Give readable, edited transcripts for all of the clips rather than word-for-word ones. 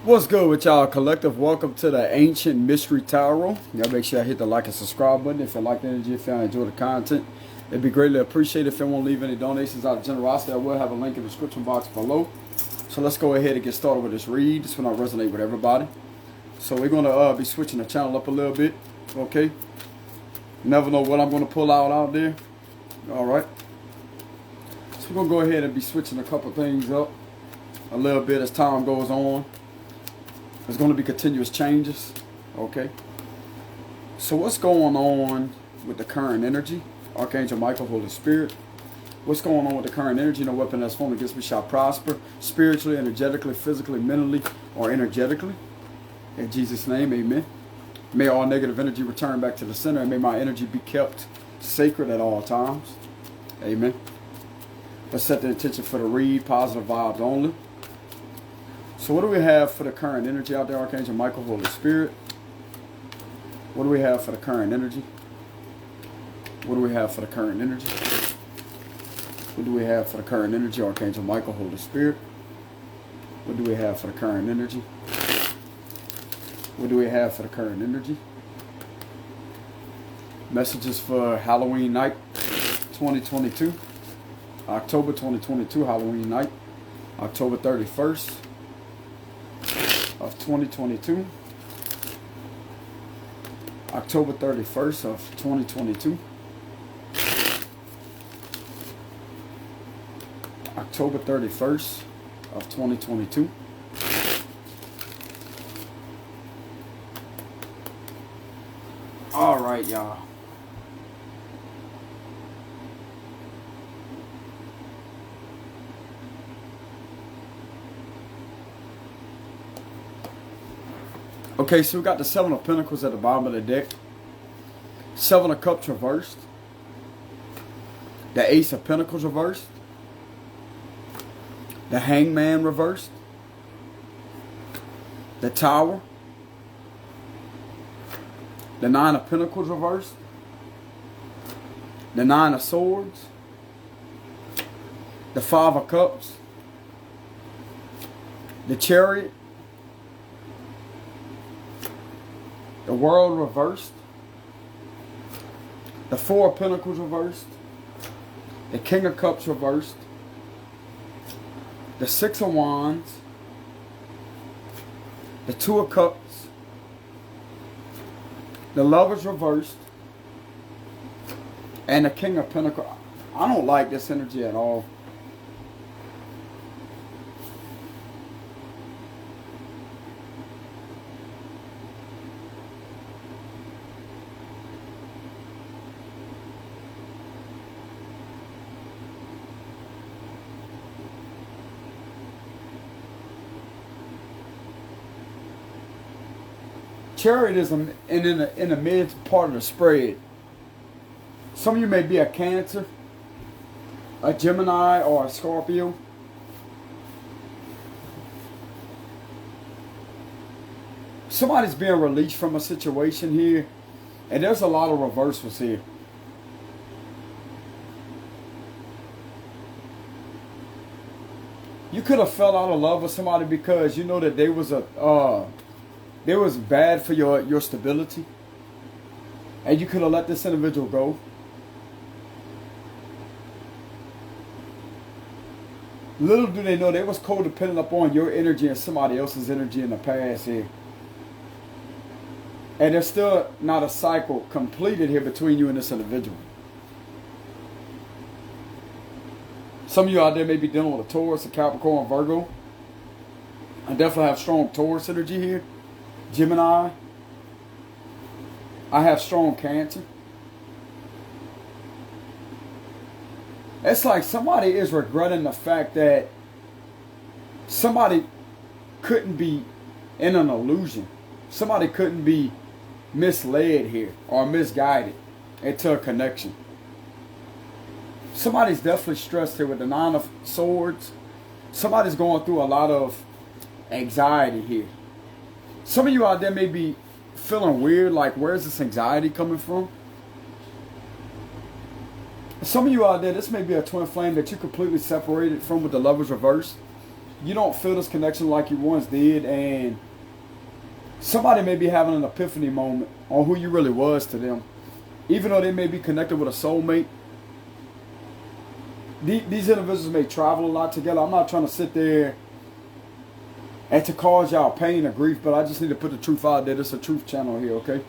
What's good with y'all collective? Welcome to the Ancient Mystery Tarot. Y'all make sure I hit the like and subscribe button if you like the energy, if y'all enjoy the content. It'd be greatly appreciated if you won't leave any donations out of generosity. I will have a link in the description box below. So let's go ahead and get started with this read. This will not resonate with everybody. So we're going to be switching the channel up a little bit. Okay. Never know what I'm going to pull out there. Alright. So we're going to go ahead and be switching a couple things up a little bit as time goes on. There's going to be continuous changes. Okay. So what's going on with the current energy? Archangel Michael, Holy Spirit. What's going on with the current energy? No weapon that's formed against me shall prosper. Spiritually, energetically, physically, mentally, or energetically. In Jesus' name, amen. May all negative energy return back to the center, and may my energy be kept sacred at all times. Amen. Let's set the intention for the read. Positive vibes only. So what do we have for the current energy out there, Archangel Michael, Holy Spirit? What do we have for the current energy? What do we have for the current energy? What do we have for the current energy, Archangel Michael, Holy Spirit? What do we have for the current energy? What do we have for the current energy? Messages for Halloween night 2022. October 2022, Halloween night. October 31st. Of 2022. October 31st of 2022. October 31st of 2022. All right, y'all. Okay, so we got the Seven of Pentacles at the bottom of the deck. Seven of Cups reversed. The Ace of Pentacles reversed. The Hangman reversed. The Tower. The Nine of Pentacles reversed. The Nine of Swords. The Five of Cups. The Chariot. The World reversed. The Four of Pentacles reversed. The King of Cups reversed. The Six of Wands. The Two of Cups. The Lovers reversed. And the King of Pentacles. I don't like this energy at all. Chariot is in the mid part of the spread. Some of you may be a Cancer, a Gemini, or a Scorpio. Somebody's being released from a situation here, and there's a lot of reversals here. You could have fell out of love with somebody because you know that they was bad for your stability, and you could have let this individual go. Little do they know they was codependent upon your energy and somebody else's energy in the past here. And there's still not a cycle completed here between you and this individual. Some of you out there may be dealing with a Taurus, a Capricorn, Virgo. I definitely have strong Taurus energy here. Gemini. I have strong Cancer. It's like somebody is regretting the fact that somebody couldn't be in an illusion. Somebody couldn't be misled here or misguided into a connection. Somebody's definitely stressed here with the Nine of Swords. Somebody's going through a lot of anxiety here. Some of you out there may be feeling weird, like where's this anxiety coming from? Some of you out there, this may be a twin flame that you're completely separated from with the Lovers reversed. you don't feel this connection like you once did, and somebody may be having an epiphany moment on who you really was to them. Even though they may be connected with a soulmate, these individuals may travel a lot together. I'm not trying to sit there and to cause y'all pain or grief, but I just need to put the truth out there. This is a truth channel here, okay?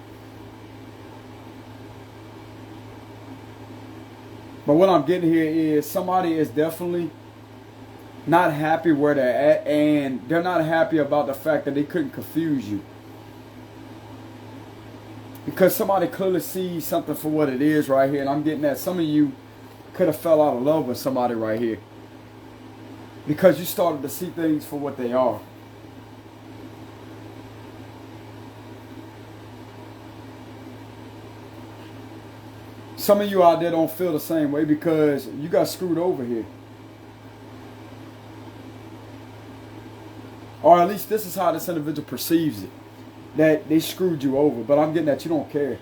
But what I'm getting here is somebody is definitely not happy where they're at, and they're not happy about the fact that they couldn't confuse you. Because somebody clearly sees something for what it is right here, and I'm getting that some of you could have fell out of love with somebody right here. Because you started to see things for what they are. Some of you out there don't feel the same way because you got screwed over here. Or at least this is how this individual perceives it. That they screwed you over. But I'm getting that you don't care.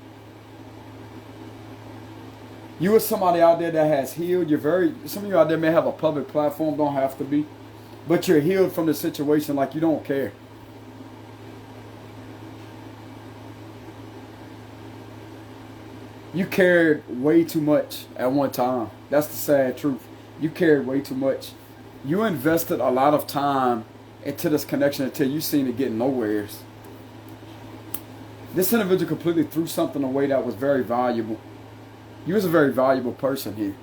You are somebody out there that has healed. Some of you out there may have a public platform, don't have to be. But you're healed from the situation like you don't care. You cared way too much at one time. That's the sad truth. You cared way too much. You invested a lot of time into this connection until you seen it get nowheres. This individual completely threw something away that was very valuable. You was a very valuable person here.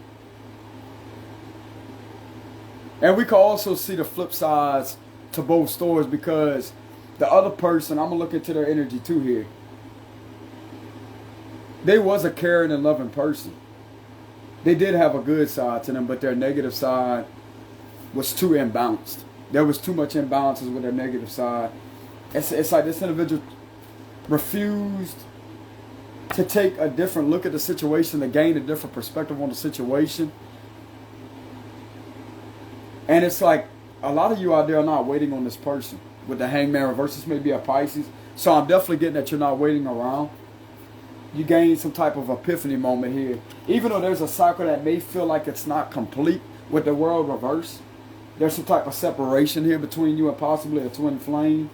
And we can also see the flip sides to both stories, because the other person, I'm going to look into their energy too here. They was a caring and loving person. They did have a good side to them, but their negative side was too imbalanced. There was too much imbalances with their negative side. It's like this individual refused to take a different look at the situation, to gain a different perspective on the situation. And it's like a lot of you out there are not waiting on this person. With the Hangman reverse, this may be a Pisces. So I'm definitely getting that you're not waiting around. You gain some type of epiphany moment here. Even though there's a cycle that may feel like it's not complete with the world reverse, there's some type of separation here between you and possibly a twin flame.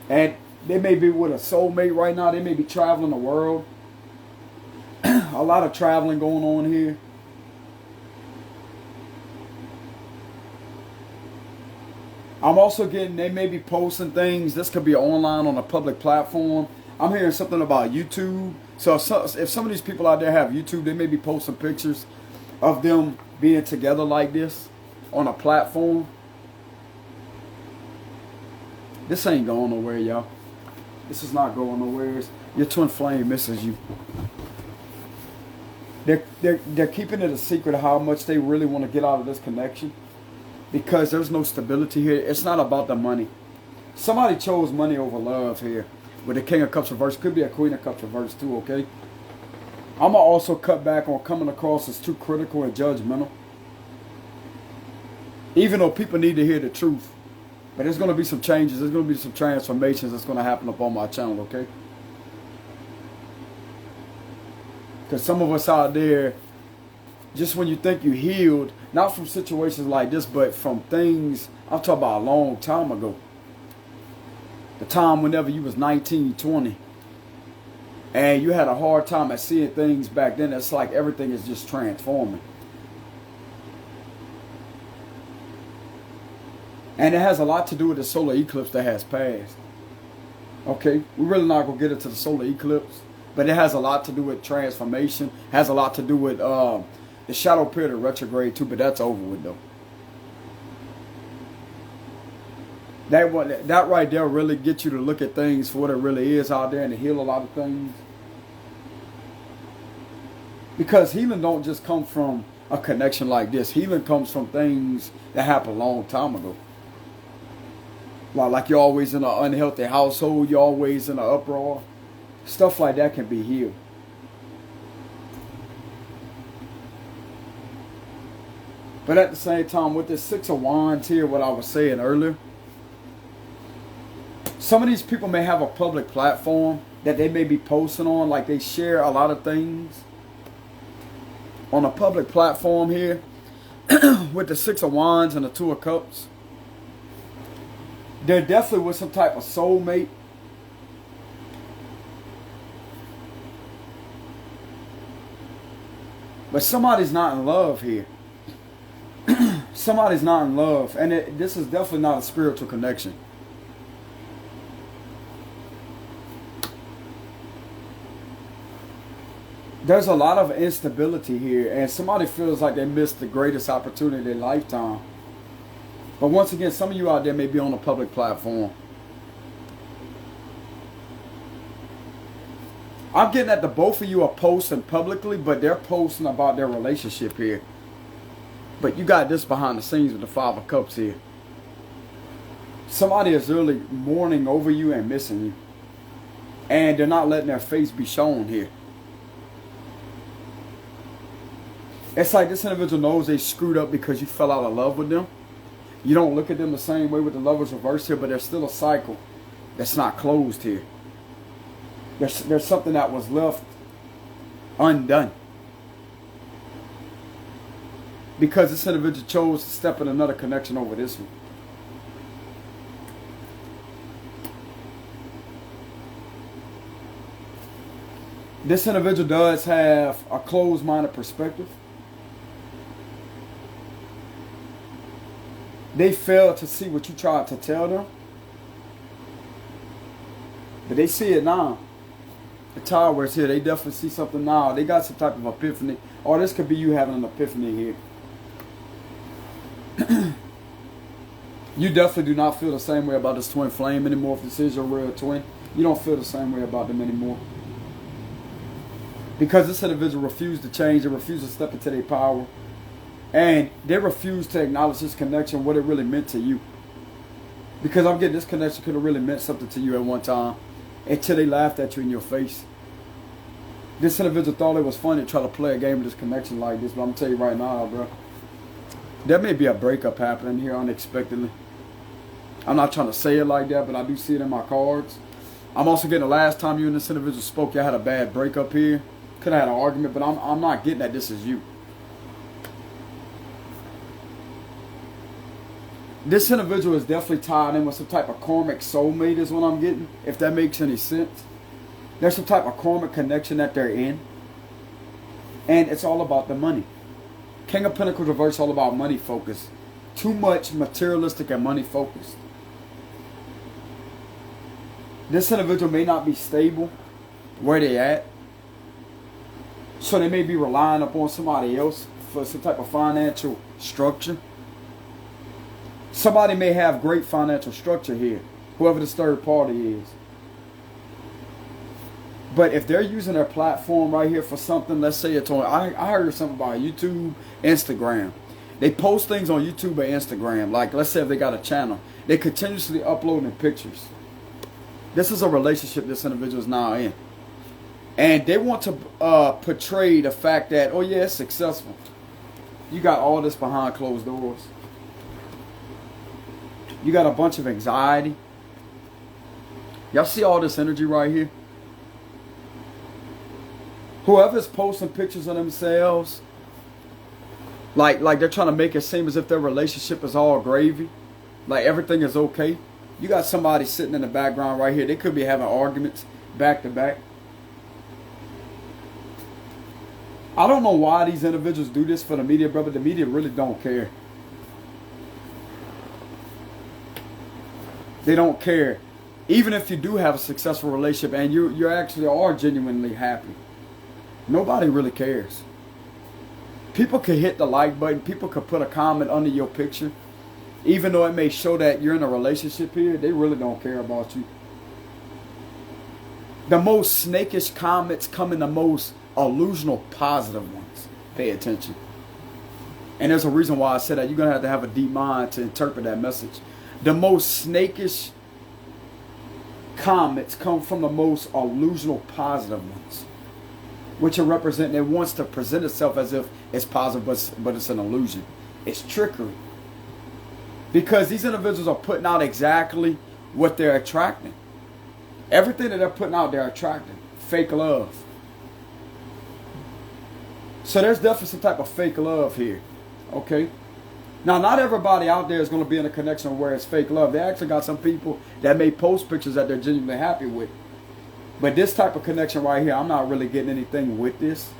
And they may be with a soulmate right now. They may be traveling the world. A lot of traveling going on here. I'm also getting, they may be posting things. This could be online on a public platform. I'm hearing something about YouTube. So if some of these people out there have YouTube, they may be posting pictures of them being together like this on a platform. This ain't going nowhere, y'all. This is not going nowhere. Your twin flame misses you. They're keeping it a secret of how much they really want to get out of this connection, because there's no stability here. It's not about the money. Somebody chose money over love here. With the King of Cups reverse, could be a Queen of Cups reverse too, okay? I'm going to also cut back on coming across as too critical and judgmental. Even though people need to hear the truth. But there's going to be some changes. There's going to be some transformations that's going to happen up on my channel, okay? Because some of us out there, just when you think you healed, not from situations like this, but from things, I'm talking about a long time ago. The time whenever you was 19, 20. And you had a hard time at seeing things back then. It's like everything is just transforming. And it has a lot to do with the solar eclipse that has passed. Okay? We're really not going to get into the solar eclipse. But it has a lot to do with transformation. It has a lot to do with the shadow period of retrograde too. But that's over with though. That right there really gets you to look at things for what it really is out there and to heal a lot of things. Because healing don't just come from a connection like this. Healing comes from things that happened a long time ago. Like you're always in an unhealthy household. You're always in an uproar. Stuff like that can be healed. But at the same time, with this Six of Wands here, what I was saying earlier, some of these people may have a public platform that they may be posting on, like they share a lot of things on a public platform here with the Six of Wands and the Two of Cups. They're definitely with some type of soulmate. But somebody's not in love here. Somebody's not in love. And this is definitely not a spiritual connection. There's a lot of instability here. And somebody feels like they missed the greatest opportunity in their lifetime. But once again, some of you out there may be on a public platform. I'm getting that the both of you are posting publicly, but they're posting about their relationship here. But you got this behind the scenes with the Five of Cups here. Somebody is really mourning over you and missing you. And they're not letting their face be shown here. It's like this individual knows they screwed up because you fell out of love with them. You don't look at them the same way with the Lovers reversed here, but there's still a cycle that's not closed here. There's something that was left undone. Because this individual chose to step in another connection over this one. This individual does have a closed-minded perspective. They failed to see what you tried to tell them. But they see it now. The Tower is here. They definitely see something now. They got some type of epiphany. Or this could be you having an epiphany here. You definitely do not feel the same way about this twin flame anymore. If this is your real twin, you don't feel the same way about them anymore. Because this individual refused to change. They refused to step into their power. And they refused to acknowledge this connection, what it really meant to you. Because I'm getting this connection could have really meant something to you at one time. Until they laughed at you in your face. This individual thought it was funny to try to play a game with this connection like this. But I'm going to tell you right now, bro. There may be a breakup happening here unexpectedly. I'm not trying to say it like that, but I do see it in my cards. I'm also getting the last time you and this individual spoke, y'all had a bad breakup here. Could have had an argument, but I'm not getting that this is you. This individual is definitely tied in with some type of karmic soulmate is what I'm getting, if that makes any sense. There's some type of karmic connection that they're in. And it's all about the money. King of Pentacles reverse, all about money focus. Too much materialistic and money focused. This individual may not be stable where they at. So they may be relying upon somebody else for some type of financial structure. Somebody may have great financial structure here, whoever this third party is. But if they're using their platform right here for something, let's say it's on, I heard something about YouTube, Instagram. They post things on YouTube or Instagram. Like, let's say if they got a channel, they continuously uploading pictures. This is a relationship this individual is now in. And they want to portray the fact that, oh yeah, it's successful. You got all this behind closed doors. You got a bunch of anxiety. Y'all see all this energy right here? Whoever's posting pictures of themselves, like they're trying to make it seem as if their relationship is all gravy, like everything is okay. You got somebody sitting in the background right here. They could be having arguments back to back. I don't know why these individuals do this for the media, bro, but the media really don't care. They don't care. Even if you do have a successful relationship and you actually are genuinely happy, nobody really cares. People could hit the like button. People could put a comment under your picture. Even though it may show that you're in a relationship here, they really don't care about you. The most snakish comments come in the most illusional positive ones. Pay attention. And there's a reason why I said that. You're going to have a deep mind to interpret that message. The most snakish comments come from the most illusional positive ones. Which are representing, it wants to present itself as if it's positive, but it's an illusion. It's trickery. Because these individuals are putting out exactly what they're attracting. Everything that they're putting out, they're attracting. Fake love. So there's definitely some type of fake love here. Okay? Now, not everybody out there is going to be in a connection where it's fake love. They actually got some people that may post pictures that they're genuinely happy with. But this type of connection right here, I'm not really getting anything with this.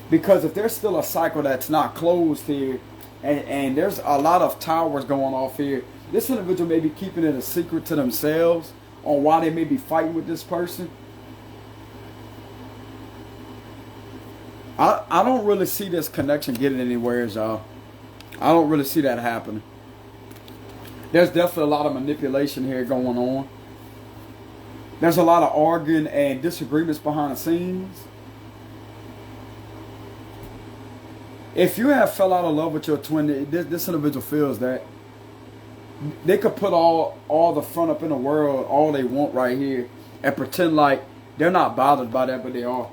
Because if there's still a cycle that's not closed here, and there's a lot of towers going off here, this individual may be keeping it a secret to themselves on why they may be fighting with this person. I don't really see this connection getting anywhere, y'all. I don't really see that happening. There's definitely a lot of manipulation here going on. There's a lot of arguing and disagreements behind the scenes. If you have fell out of love with your twin, this individual feels that they could put all the front up in the world, all they want right here, and pretend like they're not bothered by that, but they are.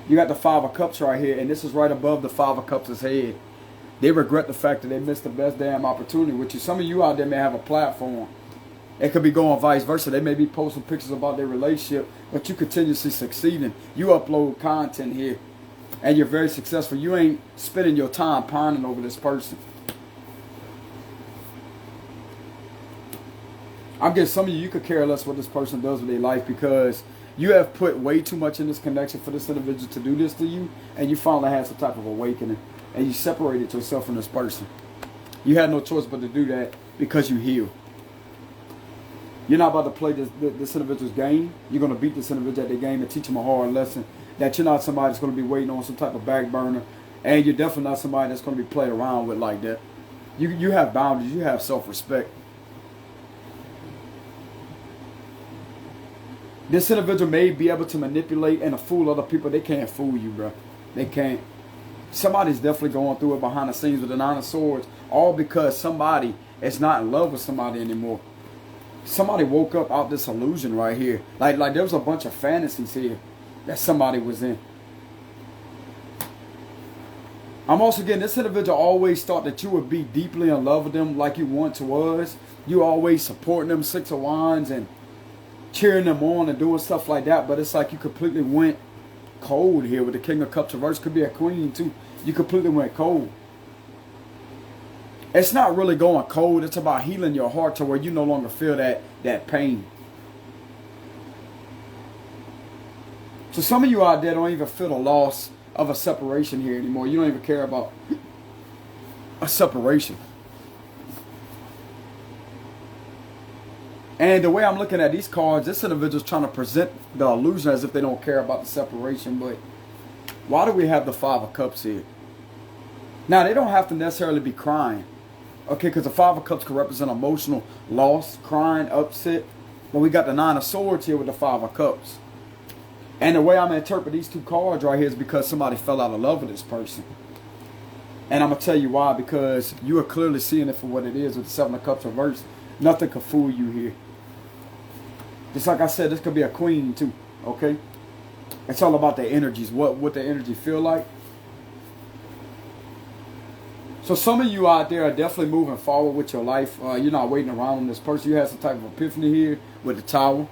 You got the Five of Cups right here, and this is right above the Five of Cups' head. They regret the fact that they missed the best damn opportunity, which is some of you out there may have a platform. It could be going vice versa. They may be posting pictures about their relationship, but you continuously succeeding. You upload content here, and you're very successful. You ain't spending your time pining over this person. I'm getting some of you could care less what this person does with their life because you have put way too much in this connection for this individual to do this to you, and you finally had some type of awakening, and you separated yourself from this person. You had no choice but to do that because you heal. You're not about to play this individual's game. You're going to beat this individual at their game and teach them a hard lesson that you're not somebody that's going to be waiting on some type of back burner, and you're definitely not somebody that's going to be played around with like that. You have boundaries. You have self-respect. This individual may be able to manipulate and fool other people. They can't fool you, bro. They can't. Somebody's definitely going through it behind the scenes with the Nine of Swords, all because somebody is not in love with somebody anymore. Somebody woke up out this illusion right here. Like there was a bunch of fantasies here that somebody was in. I'm also getting this individual always thought that you would be deeply in love with them like you once was. You always supporting them, Six of Wands, and cheering them on and doing stuff like that. But it's like you completely went cold here with the King of Cups reverse. Could be a queen too. You completely went cold. It's not really going cold. It's about healing your heart to where you no longer feel that pain. So some of you out there don't even feel the loss of a separation here anymore. You don't even care about a separation. And the way I'm looking at these cards, this individual's trying to present the illusion as if they don't care about the separation. But why do we have the Five of Cups here? Now, they don't have to necessarily be crying. Okay, because the Five of Cups can represent emotional loss, crying, upset. But we got the Nine of Swords here with the Five of Cups. And the way I'm going to interpret these two cards right here is because somebody fell out of love with this person. And I'm going to tell you why. Because you are clearly seeing it for what it is with the Seven of Cups reversed. Nothing can fool you here. Just like I said, this could be a queen too. Okay? It's all about the energies. What the energy feel like. So some of you out there are definitely moving forward with your life. You're not waiting around on this person. You have some type of epiphany here with the Tower.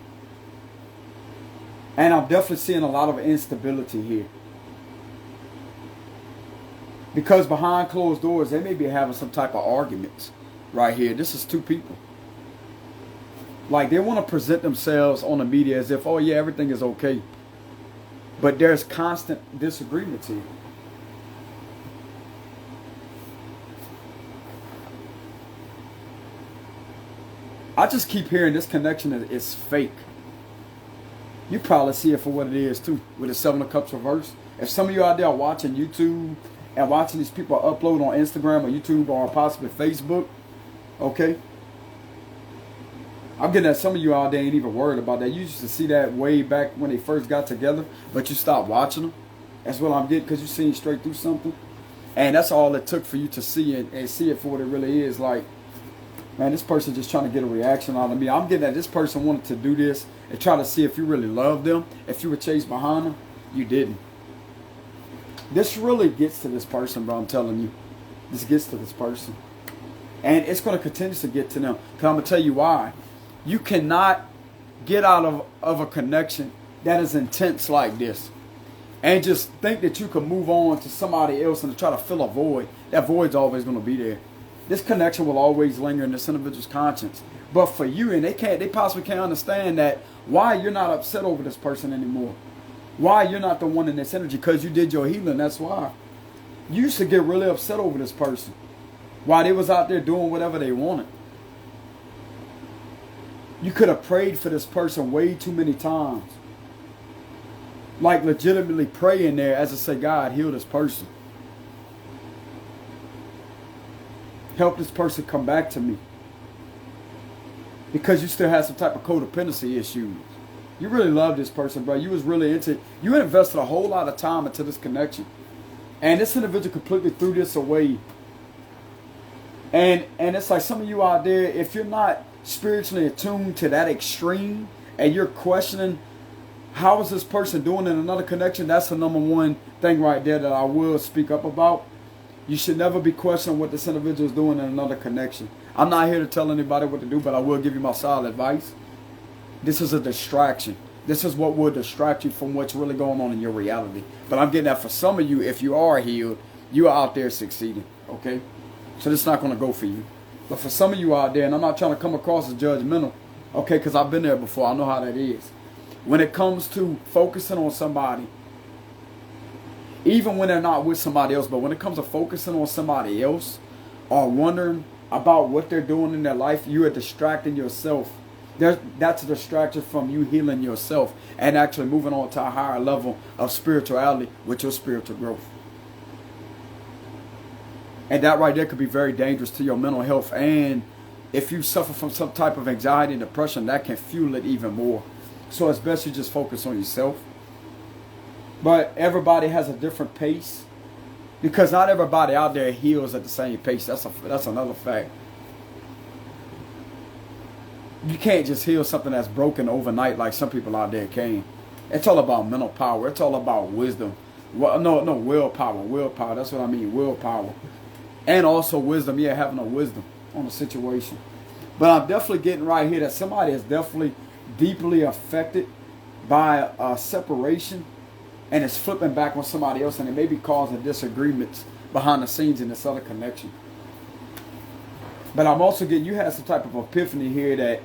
And I'm definitely seeing a lot of instability here. Because behind closed doors, they may be having some type of arguments right here. This is two people. Like they want to present themselves on the media as if, oh yeah, everything is okay. But there's constant disagreements here. I just keep hearing this connection is fake. You probably see it for what it is too, with the Seven of Cups reverse. If some of you out there are watching YouTube and watching these people upload on Instagram or YouTube or possibly Facebook, okay? I'm getting that some of you out there ain't even worried about that. You used to see that way back when they first got together, but you stopped watching them. That's what I'm getting, because you're seeing straight through something. And that's all it took for you to see it and see it for what it really is. Like, man, this person just trying to get a reaction out of me. I'm getting that this person wanted to do this and try to see if you really loved them. If you were chased behind them, you didn't. This really gets to this person, bro. I'm telling you. This gets to this person. And it's going to continue to get to them. Because I'm going to tell you why. You cannot get out of a connection that is intense like this and just think that you can move on to somebody else and to try to fill a void that void's always going to be there. This connection will always linger in this individual's conscience. But for you, and they possibly can't understand that why you're not upset over this person anymore. Why you're not the one in this energy, because you did your healing, that's why. You used to get really upset over this person while they was out there doing whatever they wanted. You could have prayed for this person way too many times. Like legitimately praying there as I say, God, heal this person. Help this person come back to me. Because you still have some type of codependency issues. You really love this person, bro. You was really into it. You invested a whole lot of time into this connection. And this individual completely threw this away. And it's like some of you out there, if you're not spiritually attuned to that extreme and you're questioning how is this person doing in another connection, that's the number one thing right there that I will speak up about. You should never be questioning what this individual is doing in another connection. I'm not here to tell anybody what to do, but I will give you my solid advice. This is a distraction. This is what will distract you from what's really going on in your reality. But I'm getting that for some of you, if you are healed, you are out there succeeding, okay? So this is not going to go for you. But for some of you out there, and I'm not trying to come across as judgmental, okay, because I've been there before. I know how that is. When it comes to focusing on somebody, even when they're not with somebody else, but when it comes to focusing on somebody else or wondering about what they're doing in their life, you are distracting yourself. That's a distraction from you healing yourself and actually moving on to a higher level of spirituality with your spiritual growth. And that right there could be very dangerous to your mental health. And if you suffer from some type of anxiety and depression, that can fuel it even more. So it's best you just focus on yourself. But everybody has a different pace. Because not everybody out there heals at the same pace. That's another fact. You can't just heal something that's broken overnight like some people out there can. It's all about mental power. It's all about wisdom. Well, no, willpower. Willpower. That's what I mean. Willpower. And also wisdom. Yeah, having a wisdom on the situation. But I'm definitely getting right here that somebody is definitely deeply affected by a separation. And it's flipping back on somebody else. And it may be causing disagreements behind the scenes in this other connection. But I'm also getting, you had some type of epiphany here that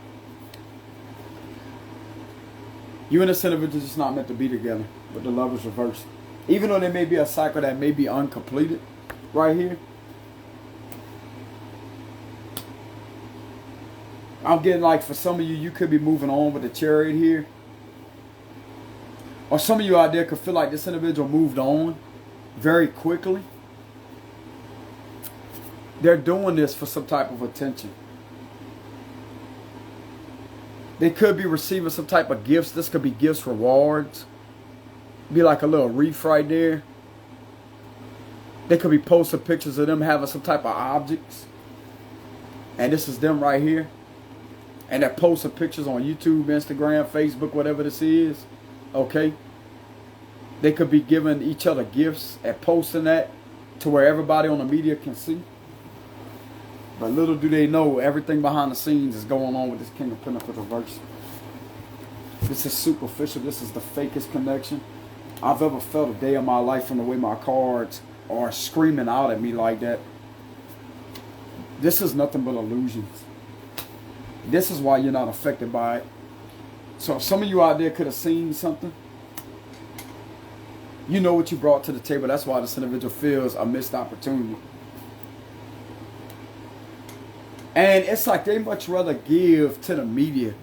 you and this individual just not meant to be together. But the love is reversed. Even though there may be a cycle that may be uncompleted right here. I'm getting like for some of you, you could be moving on with the Chariot here. Or some of you out there could feel like this individual moved on very quickly. They're doing this for some type of attention. They could be receiving some type of gifts. This could be gifts, rewards. Be like a little reef right there. They could be posting pictures of them having some type of objects. And this is them right here. And they're posting pictures on YouTube, Instagram, Facebook, whatever this is. Okay? They could be giving each other gifts and posting that to where everybody on the media can see. But little do they know, everything behind the scenes is going on with this King of Pentacles reverse. This is superficial. This is the fakest connection I've ever felt a day of my life from the way my cards are screaming out at me like that. This is nothing but illusions. This is why you're not affected by it. So if some of you out there could have seen something, you know what you brought to the table. That's why this individual feels a missed opportunity. And it's like they much rather give to the media.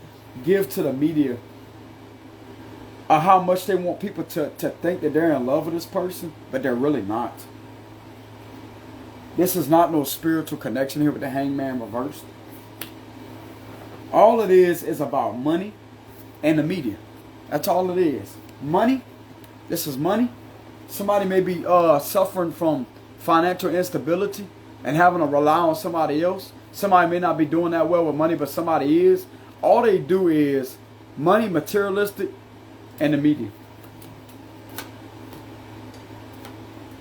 Give to the media. How much they want people to think that they're in love with this person. But they're really not. This is not no spiritual connection here with the Hangman reversed. All it is about money and the media. That's all it is. Money. This is money. Somebody may be suffering from financial instability and having to rely on somebody else. Somebody may not be doing that well with money, but somebody is. All they do is money, materialistic, and the media.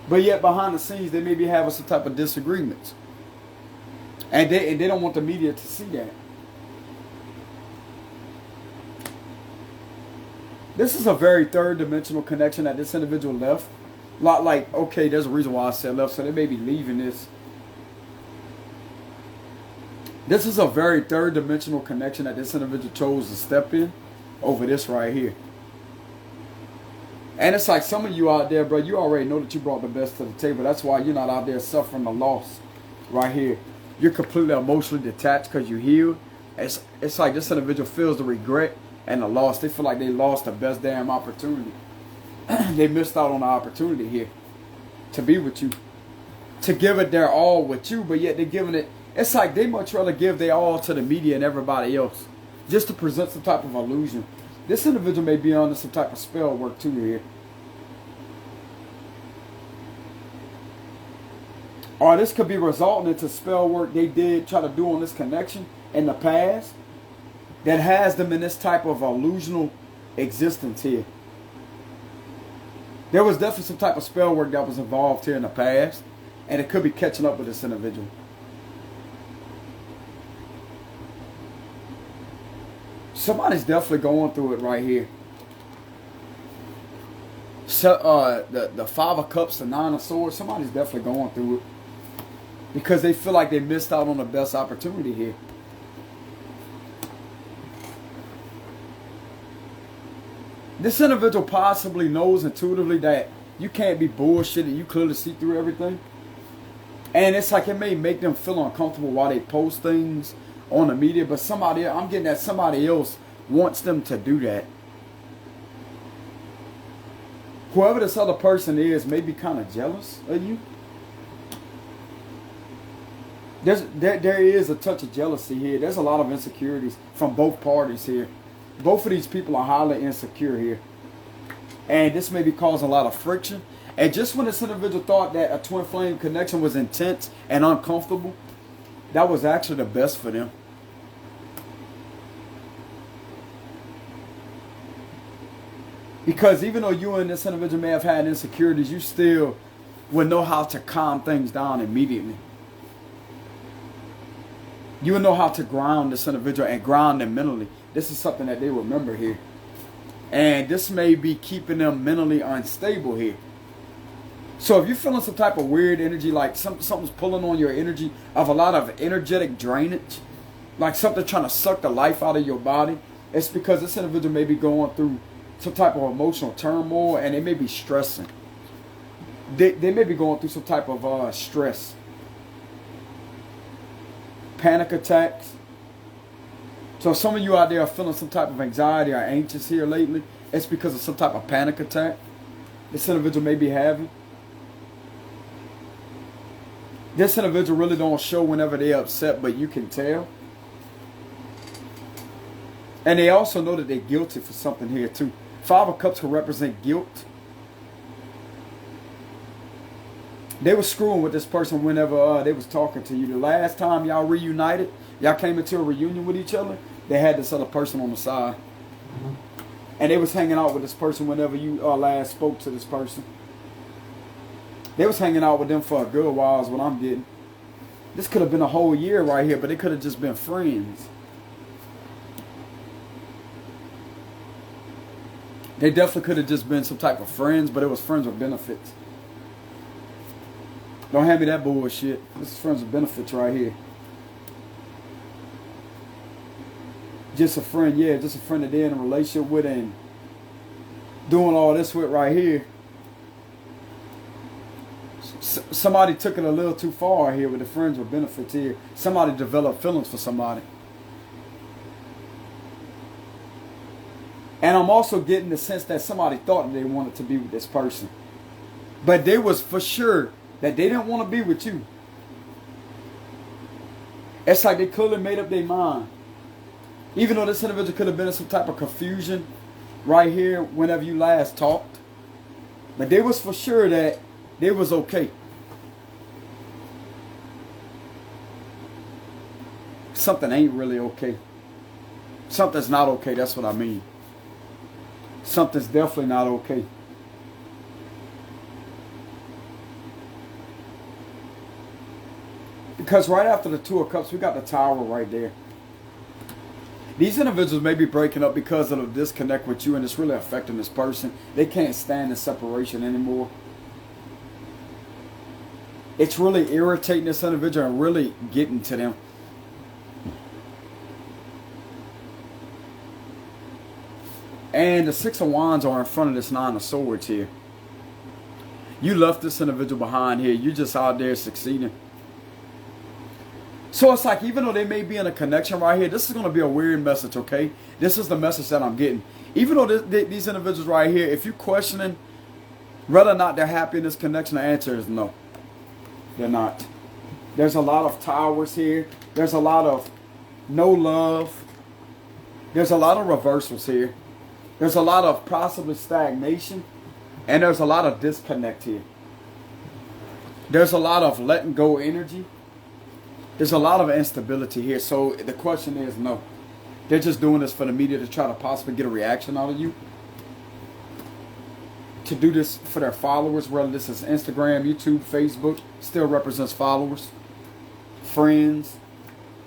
But yet behind the scenes, they may be having some type of disagreements. And they don't want the media to see that. This is a very third-dimensional connection that this individual left. Like, okay, there's a reason why I said left, so they may be leaving this This is a very third dimensional connection that this individual chose to step in over this right here. And it's like some of you out there, bro, you already know that you brought the best to the table. That's why you're not out there suffering the loss right here. You're completely emotionally detached because you healed. It's like this individual feels the regret and the loss. They feel like they lost the best damn opportunity. They missed out on the opportunity here to be with you, to give it their all with you, but yet they're giving it. It's like they much rather give their all to the media and everybody else just to present some type of illusion. This individual may be under some type of spell work too here. Or this could be resulting into spell work they did try to do on this connection in the past that has them in this type of illusional existence here. There was definitely some type of spell work that was involved here in the past, and it could be catching up with this individual. Somebody's definitely going through it right here. So, the Five of Cups, the Nine of Swords, somebody's definitely going through it because they feel like they missed out on the best opportunity here. This individual possibly knows intuitively that you can't be bullshitted. You clearly see through everything. And it's like it may make them feel uncomfortable while they post things on the media. But somebody, I'm getting that somebody else wants them to do that. Whoever this other person is may be kind of jealous of you. There is a touch of jealousy here. There's a lot of insecurities from both parties here. Both of these people are highly insecure here. And this may be causing a lot of friction. And just when this individual thought that a twin flame connection was intense and uncomfortable, that was actually the best for them. Because even though you and this individual may have had insecurities, you still will know how to calm things down immediately. You will know how to ground this individual and ground them mentally. This is something that they remember here. And this may be keeping them mentally unstable here. So if you're feeling some type of weird energy, like something's pulling on your energy of a lot of energetic drainage, like something trying to suck the life out of your body, it's because this individual may be going through some type of emotional turmoil and they may be stressing. They may be going through some type of stress. Panic attacks. So some of you out there are feeling some type of anxiety or anxious here lately. It's because of some type of panic attack this individual may be having. This individual really don't show whenever they're upset, but you can tell. And they also know that they're guilty for something here too. Five of Cups can represent guilt. They were screwing with this person whenever they was talking to you. The last time y'all reunited, y'all came into a reunion with each other, they had this other person on the side. And they was hanging out with this person whenever you last spoke to this person. They was hanging out with them for a good while is what I'm getting. This could have been a whole year right here, but they could have just been friends. They definitely could have just been some type of friends, but it was friends with benefits. Don't hand me that bullshit. This is friends with benefits right here. Just a friend, yeah, just a friend that they're in a relationship with and doing all this with right here. Somebody took it a little too far here with the friends with benefits here. Somebody developed feelings for somebody. And I'm also getting the sense that somebody thought they wanted to be with this person. But they was for sure that they didn't want to be with you. It's like they clearly made up their mind. Even though this individual could have been in some type of confusion right here whenever you last talked. But they was for sure that they was okay. Something ain't really okay. Something's not okay, that's what I mean. Something's definitely not okay. Because right after the Two of Cups, we got the Tower right there. These individuals may be breaking up because of the disconnect with you and it's really affecting this person. They can't stand the separation anymore. It's really irritating this individual and really getting to them. And the Six of Wands are in front of this Nine of Swords here. You left this individual behind here. You're just out there succeeding. So it's like, even though they may be in a connection right here, this is going to be a weird message, okay? This is the message that I'm getting. Even though these individuals right here, if you're questioning whether or not they're happy in this connection, the answer is no. They're not. There's a lot of towers here. There's a lot of no love. There's a lot of reversals here. There's a lot of possibly stagnation. And there's a lot of disconnect here. There's a lot of letting go energy. There's a lot of instability here. So the question is no. They're just doing this for the media to try to possibly get a reaction out of you. To do this for their followers, whether this is Instagram, YouTube, Facebook, still represents followers. Friends,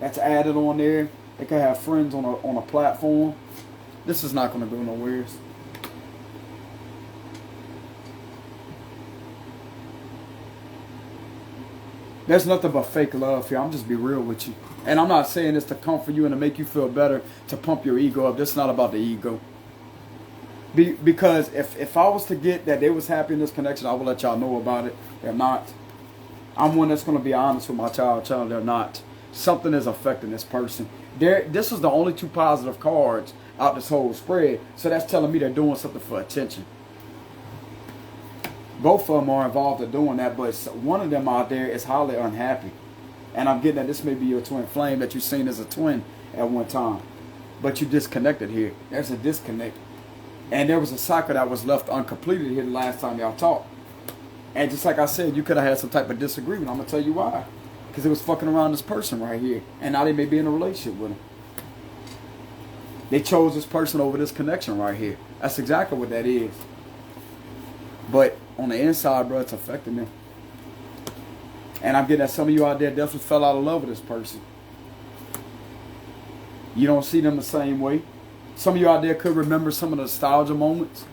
that's added on there. They can have friends on a platform. This is not going to go nowhere. There's nothing but fake love here. I'm just be real with you. And I'm not saying this to comfort you and to make you feel better, to pump your ego up. This is not about the ego. Because if I was to get that they was happy in this connection, I would let y'all know about it. They're not. I'm one that's going to be honest with my child. They're not. Something is affecting this person. This is the only two positive cards out this whole spread. So that's telling me they're doing something for attention. Both of them are involved in doing that, but one of them out there is highly unhappy. And I'm getting that this may be your twin flame that you've seen as a twin at one time. But you disconnected here. There's a disconnect. And there was a cycle that was left uncompleted here the last time y'all talked. And just like I said, you could have had some type of disagreement. I'm going to tell you why. Because it was fucking around this person right here. And now they may be in a relationship with him. They chose this person over this connection right here. That's exactly what that is. But on the inside, bro, it's affecting them. And I'm getting that some of you out there definitely fell out of love with this person. You don't see them the same way. Some of you out there could remember some of the nostalgia moments.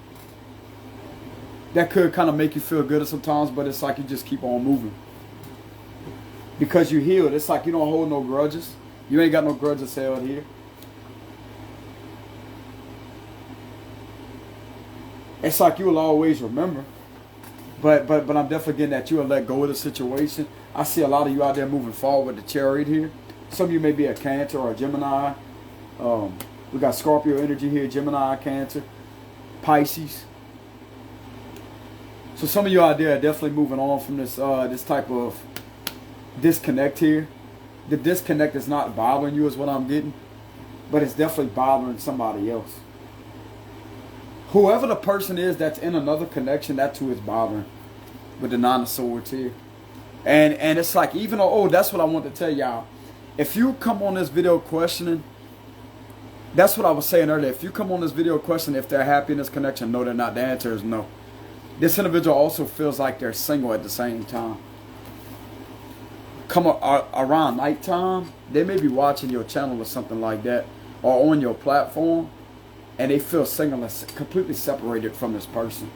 That could kind of make you feel good sometimes, but it's like you just keep on moving. Because you healed. It's like you don't hold no grudges. You ain't got no grudges held here. It's like you will always remember. But I'm definitely getting that you will let go of the situation. I see a lot of you out there moving forward with the Chariot here. Some of you may be a Cancer or a Gemini. We got Scorpio energy here, Gemini, Cancer, Pisces. So some of you out there are definitely moving on from this this type of disconnect here. The disconnect is not bothering you is what I'm getting, but it's definitely bothering somebody else. Whoever the person is that's in another connection, that's who is bothering with the Nine of Swords here. And it's like, even though, that's what I want to tell y'all. If you come on this video questioning, that's what I was saying earlier. If you come on this video questioning if they're happy in this connection, no, they're not. The answer is no. This individual also feels like they're single at the same time. Come around nighttime, they may be watching your channel or something like that, or on your platform, and they feel single and completely separated from this person.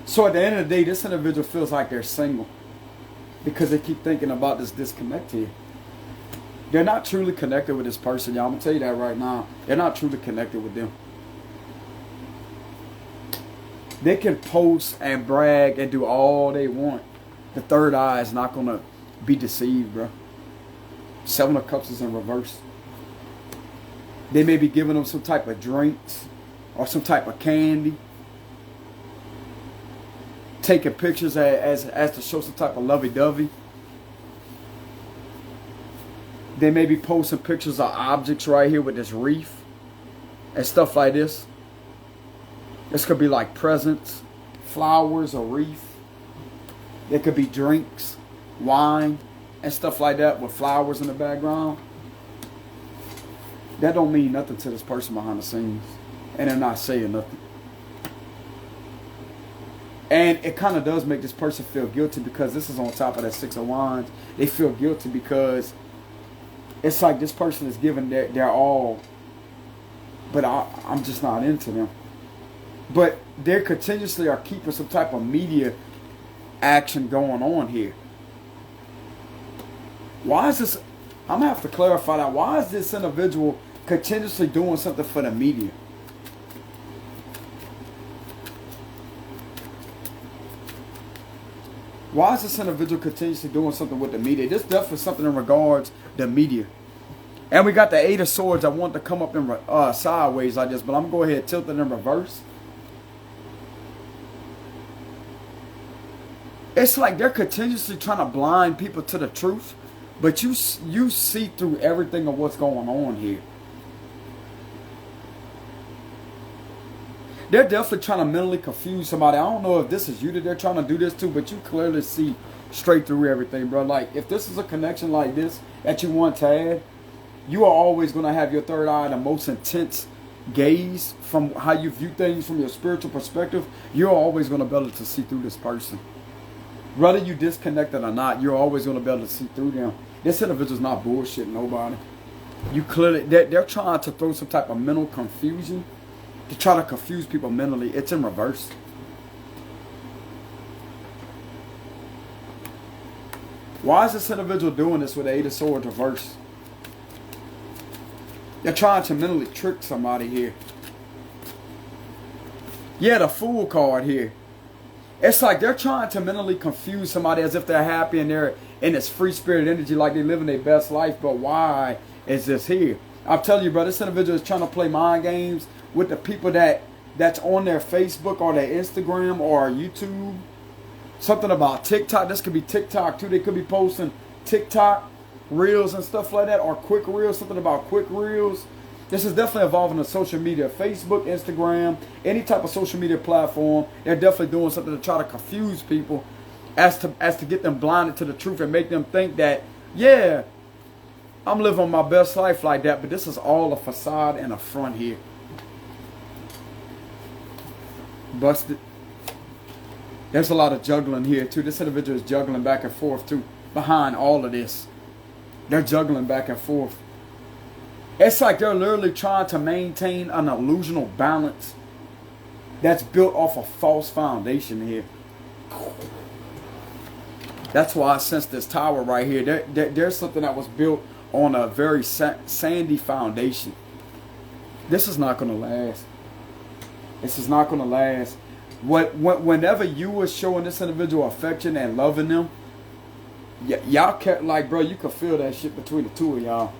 So at the end of the day, this individual feels like they're single because they keep thinking about this disconnect here. They're not truly connected with this person, y'all. I'm going to tell you that right now. They're not truly connected with them. They can post and brag and do all they want. The third eye is not going to be deceived, bro. Seven of Cups is in reverse. They may be giving them some type of drinks or some type of candy. Taking pictures as to show some type of lovey-dovey. They may be posting pictures of objects right here with this wreath and stuff like this. This could be like presents, flowers, or wreath. It could be drinks, wine, and stuff like that with flowers in the background. That don't mean nothing to this person behind the scenes. And they're not saying nothing. And it kind of does make this person feel guilty because this is on top of that Six of Wands. They feel guilty because it's like this person is giving their all, but I'm just not into them. But they continuously are keeping some type of media action going on here. Why is this I'm going to have to clarify that. Why is this individual continuously doing something for the media? Why is this individual continuously doing something with the media? This definitely something in regards to the media. And we got the Eight of Swords. I want to come up in sideways like this, but I'm going to go ahead and tilt it in reverse. It's like they're continuously trying to blind people to the truth, but you see through everything of what's going on here. They're definitely trying to mentally confuse somebody. I don't know if this is you that they're trying to do this to, but you clearly see straight through everything, bro. Like, if this is a connection like this that you want to have, you are always going to have your third eye, the most intense gaze from how you view things from your spiritual perspective. You're always going to be able to see through this person. Whether you disconnected or not, you're always going to be able to see through them. This individual's not bullshitting nobody. You clearly, they're trying to throw some type of mental confusion to try to confuse people mentally. It's in reverse. Why is this individual doing this with the Eight of Swords reverse? They're trying to mentally trick somebody here. Yeah, the Fool card here. It's like they're trying to mentally confuse somebody as if they're happy and they're in this free spirit energy like they're living their best life. But why is this here? I'm telling you, bro, this individual is trying to play mind games with the people that's on their Facebook or their Instagram or YouTube. Something about TikTok. This could be TikTok too. They could be posting TikTok reels and stuff like that, or quick reels. Something about quick reels. This is definitely involving the social media, Facebook, Instagram, any type of social media platform. They're definitely doing something to try to confuse people as to get them blinded to the truth and make them think that, yeah, I'm living my best life like that, but this is all a facade and a front here. Busted. There's a lot of juggling here too. This individual is juggling back and forth too. Behind all of this, they're juggling back and forth. It's like they're literally trying to maintain an illusional balance that's built off a false foundation here. That's why I sense this tower right here. There's something that was built on a very sandy foundation. This is not going to last. This is not going to last. Whenever you were showing this individual affection and loving them, y'all kept, like, bro, you could feel that shit between the two of y'all.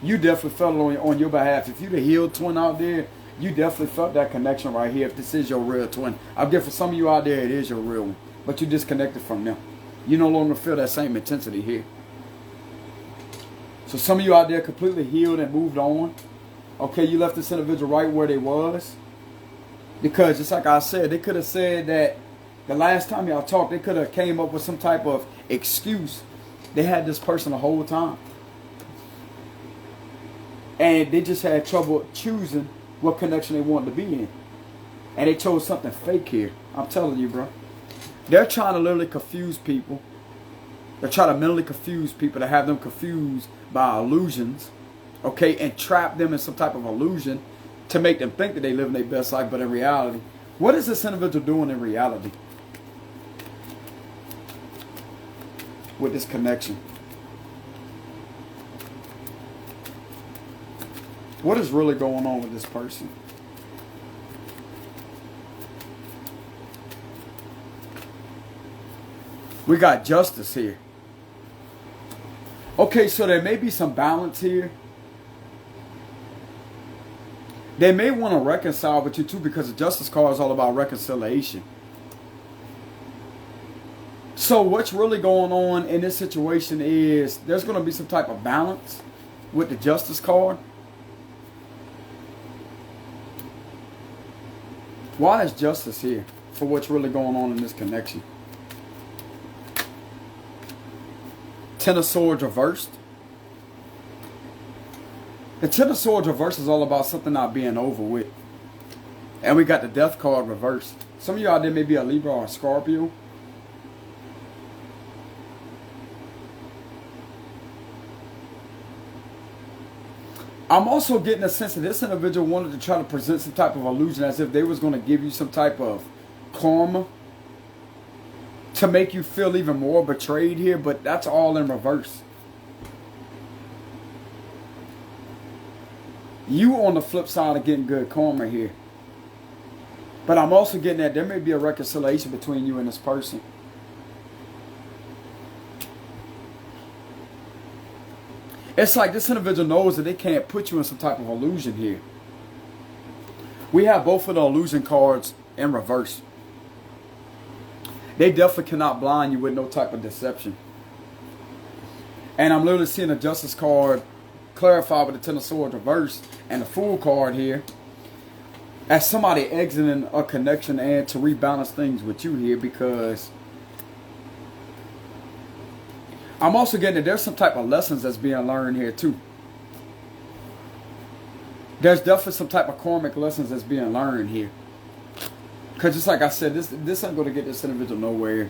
You definitely felt it on your behalf. If you're the healed twin out there, you definitely felt that connection right here. If this is your real twin, I guess for some of you out there, it is your real one, but you disconnected from them. You no longer feel that same intensity here. So some of you out there completely healed and moved on. Okay, you left this individual right where they was. Because just like I said, they could have said that the last time y'all talked, they could have came up with some type of excuse. They had this person the whole time. And they just had trouble choosing what connection they wanted to be in. And they chose something fake here. I'm telling you, bro. They're trying to literally confuse people. They're trying to mentally confuse people, to have them confused by illusions. Okay, and trap them in some type of illusion to make them think that they live in their best life. But in reality, what is this individual doing in reality with this connection? What is really going on with this person? We got justice here. Okay, so there may be some balance here. They may want to reconcile with you too, because the justice card is all about reconciliation. So what's really going on in this situation is there's going to be some type of balance with the justice card. Why is justice here for what's really going on in this connection? Ten of Swords reversed. The Ten of Swords reversed is all about something not being over with. And we got the Death card reversed. Some of you out there may be a Libra or a Scorpio. I'm also getting a sense that this individual wanted to try to present some type of illusion as if they was going to give you some type of karma to make you feel even more betrayed here, but that's all in reverse. You on the flip side of getting good karma here. But I'm also getting that there may be a reconciliation between you and this person. It's like this individual knows that they can't put you in some type of illusion here. We have both of the illusion cards in reverse. They definitely cannot blind you with no type of deception. And I'm literally seeing the Justice card clarified with the Ten of Swords reverse and the Fool card here. As somebody exiting a connection and to rebalance things with you here, because I'm also getting that there's some type of lessons that's being learned here too. There's definitely some type of karmic lessons that's being learned here. Because just like I said, this ain't going to get this individual nowhere.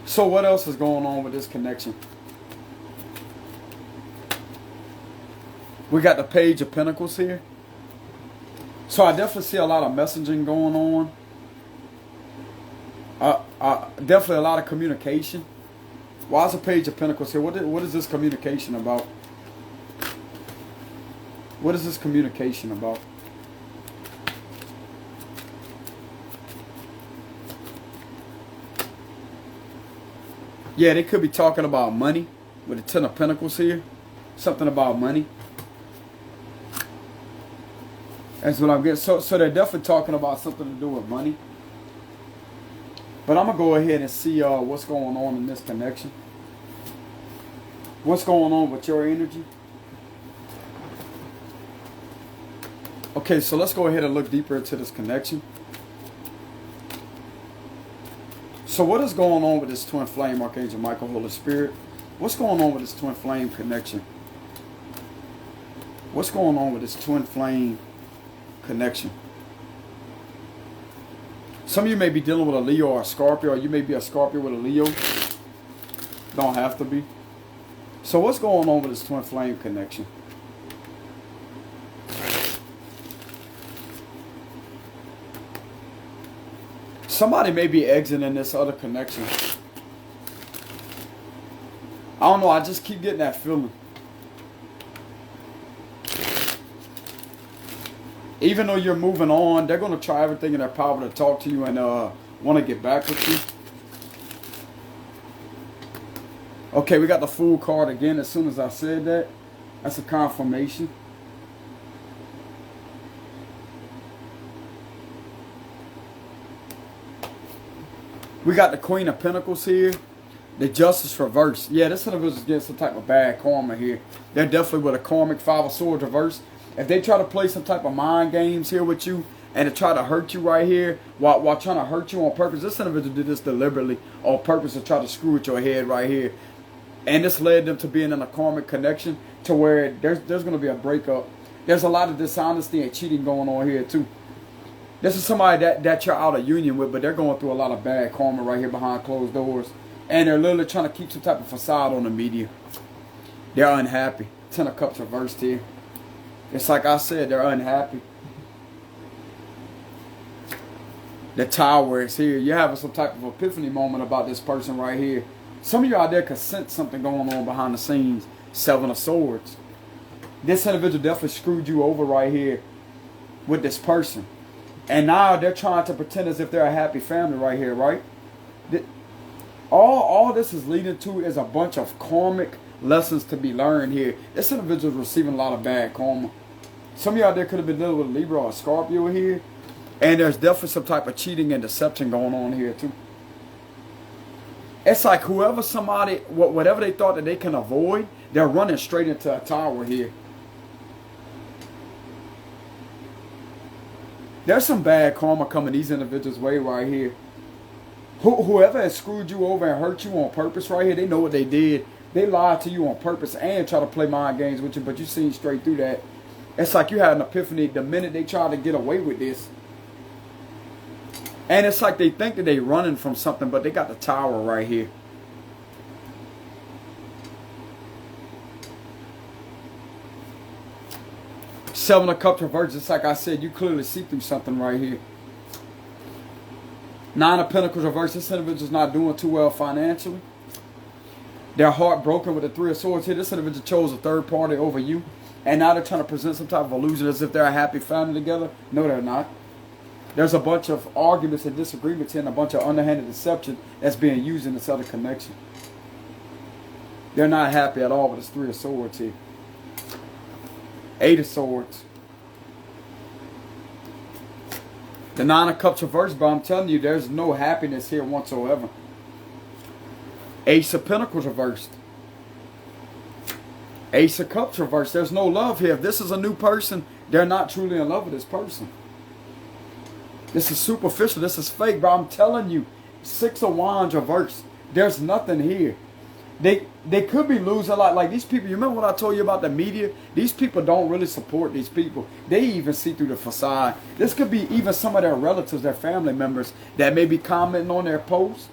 So what else is going on with this connection? We got the Page of Pentacles here. So I definitely see a lot of messaging going on. Definitely a lot of communication. Why is the Page of Pentacles here? What is this communication about? What is this communication about? Yeah, they could be talking about money with the Ten of Pentacles here. Something about money. That's what I'm getting. So they're definitely talking about something to do with money. But I'm going to go ahead and see what's going on in this connection. What's going on with your energy? Okay, so let's go ahead and look deeper into this connection. So what is going on with this twin flame, Archangel Michael, Holy Spirit? What's going on with this twin flame connection? What's going on with this twin flame connection? Some of you may be dealing with a Leo or a Scorpio, or you may be a Scorpio with a Leo. Don't have to be. So what's going on with this twin flame connection? Somebody may be exiting this other connection. I don't know, I just keep getting that feeling. Even though you're moving on, they're going to try everything in their power to talk to you and want to get back with you. Okay, we got the Fool card again. As soon as I said that, that's a confirmation. We got the Queen of Pentacles here. The Justice reverse. Yeah, this individual's getting some type of bad karma here. They're definitely with a karmic Five of Swords reverse. If they try to play some type of mind games here with you and to try to hurt you right here while trying to hurt you on purpose, this individual did this deliberately on purpose to try to screw with your head right here. And this led them to being in a karmic connection to where there's going to be a breakup. There's a lot of dishonesty and cheating going on here too. This is somebody that you're out of union with, but they're going through a lot of bad karma right here behind closed doors. And they're literally trying to keep some type of facade on the media. They're unhappy. Ten of Cups reversed here. It's like I said, they're unhappy. The Tower is here. You're having some type of epiphany moment about this person right here. Some of you out there can sense something going on behind the scenes. Seven of Swords. This individual definitely screwed you over right here with this person. And now they're trying to pretend as if they're a happy family right here, right? All this is leading to is a bunch of karmic lessons to be learned here. This individual is receiving a lot of bad karma. Some of you out there could have been dealing with a Libra or a Scorpio here. And there's definitely some type of cheating and deception going on here too. It's like whatever they thought that they can avoid, they're running straight into a tower here. There's some bad karma coming these individuals' way right here. Whoever has screwed you over and hurt you on purpose right here, they know what they did. They lied to you on purpose and try to play mind games with you, but you seen straight through that. It's like you had an epiphany the minute they tried to get away with this. And it's like they think that they're running from something, but they got the Tower right here. Seven of Cups reversed. It's like I said, you clearly see through something right here. Nine of Pentacles reversed. This individual's not doing too well financially. They're heartbroken with the Three of Swords here. This individual chose a third party over you. And now they're trying to present some type of illusion as if they're a happy family together. No, they're not. There's a bunch of arguments and disagreements here and a bunch of underhanded deception that's being used in this other connection. They're not happy at all with this Three of Swords here. Eight of Swords. The Nine of Cups reversed, but I'm telling you, there's no happiness here whatsoever. Ace of Pentacles reversed. Ace of Cups reversed. There's no love here. If this is a new person, they're not truly in love with this person. This is superficial. This is fake, but I'm telling you, Six of Wands reversed. There's nothing here. They could be losing a lot. Like these people, you remember what I told you about the media? These people don't really support these people. They even see through the facade. This could be even some of their relatives, their family members that may be commenting on their posts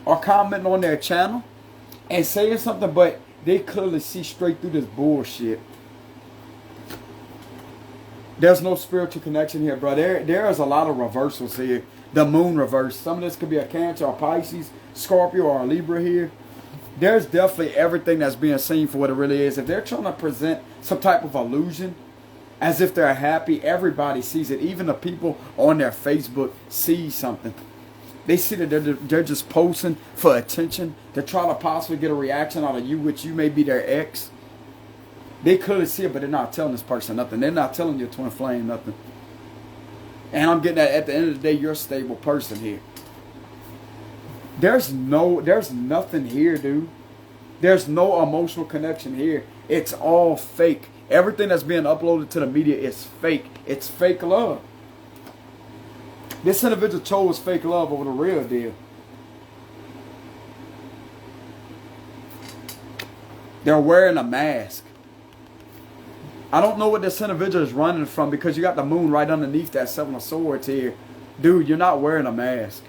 or commenting on their channel and saying something, but they clearly see straight through this bullshit. There's no spiritual connection here, bro. There is a lot of reversals here. The moon reversed. Some of this could be a Cancer, or Pisces, Scorpio, or a Libra here. There's definitely everything that's being seen for what it really is. If they're trying to present some type of illusion as if they're happy, everybody sees it. Even the people on their Facebook see something. They see that they're just posting for attention. They're trying to possibly get a reaction out of you, which you may be their ex. They clearly see it, but they're not telling this person nothing. They're not telling your twin flame nothing. And I'm getting at the end of the day, you're a stable person here. There's nothing here, dude. There's no emotional connection here. It's all fake. Everything that's being uploaded to the media is fake. It's fake love. This individual chose fake love over the real deal. They're wearing a mask. I don't know what this individual is running from because you got the moon right underneath that Seven of Swords here. Dude, you're not wearing a mask.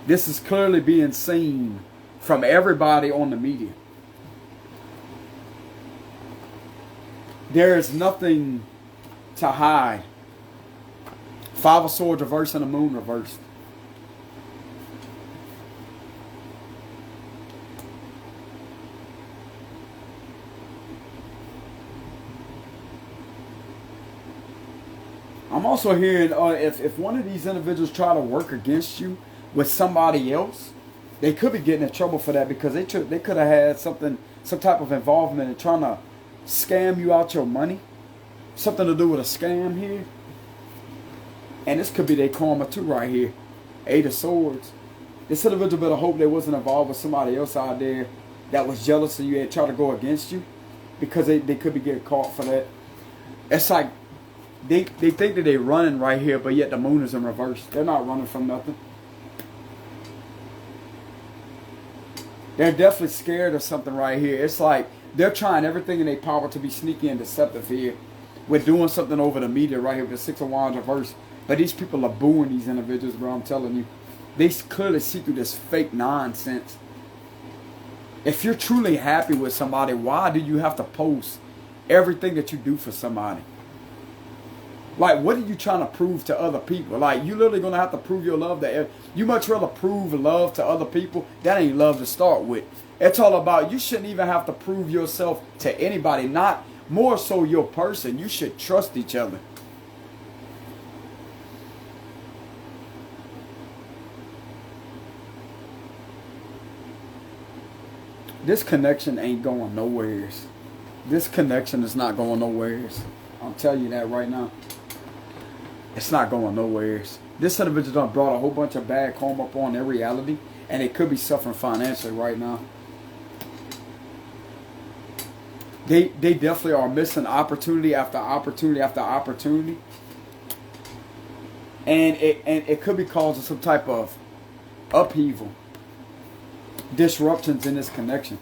This is clearly being seen from everybody on the media. There is nothing to hide. Five of Swords reversed and the moon reversed. I'm also hearing if one of these individuals try to work against you with somebody else, they could be getting in trouble for that because they could have had some type of involvement in trying to scam you out your money. Something to do with a scam here. And this could be their karma too right here. Eight of Swords. This individual better hope they wasn't involved with somebody else out there that was jealous of you and tried to go against you. Because they could be getting caught for that. It's like they think that they're running right here, but yet the moon is in reverse. They're not running from nothing. They're definitely scared of something right here. It's like they're trying everything in their power to be sneaky and deceptive here. We're doing something over the media right here with the Six of Wands reverse. But these people are booing these individuals, bro. I'm telling you. They clearly see through this fake nonsense. If you're truly happy with somebody, why do you have to post everything that you do for somebody? Like, what are you trying to prove to other people? Like, you literally going to have to prove your love. That you much rather prove love to other people. That ain't love to start with. It's all about, you shouldn't even have to prove yourself to anybody. Not more so your person. You should trust each other. This connection ain't going nowhere. This connection is not going nowhere. I'll tell you that right now. It's not going nowhere. This individual done brought a whole bunch of bad karma upon their reality, and they could be suffering financially right now. They definitely are missing opportunity after opportunity after opportunity. And it could be causing some type of upheaval, disruptions in this connection.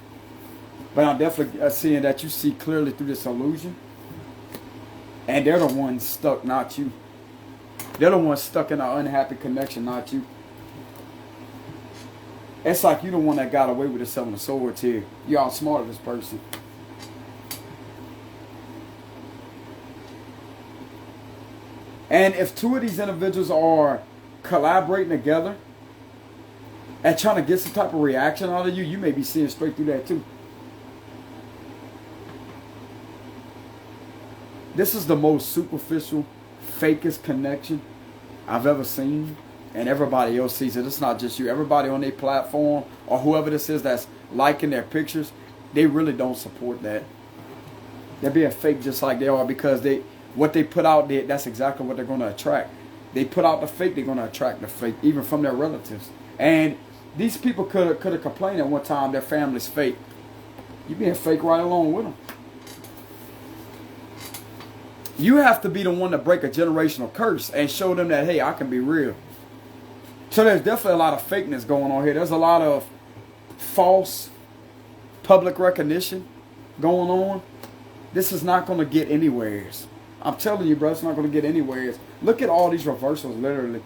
But I'm definitely seeing that you see clearly through this illusion. And they're the ones stuck, not you. They're the ones stuck in an unhappy connection, not you. It's like you're the one that got away with the Seven of Swords here. You outsmarted this person. And if two of these individuals are collaborating together and trying to get some type of reaction out of you, you may be seeing straight through that too. This is the most superficial, fakest connection I've ever seen. And everybody else sees it. It's not just you. Everybody on their platform or whoever this is that's liking their pictures, they really don't support that. They're being fake just like they are, because what they put out there, that's exactly what they're going to attract. They put out the fake, they're going to attract the fake, even from their relatives. And these people could have complained at one time their family's fake. You're being fake right along with them. You have to be the one to break a generational curse and show them that, hey, I can be real. So there's definitely a lot of fakeness going on here. There's a lot of false public recognition going on. This is not going to get anywhere. I'm telling you, bro, it's not going to get anywhere. Look at all these reversals, literally.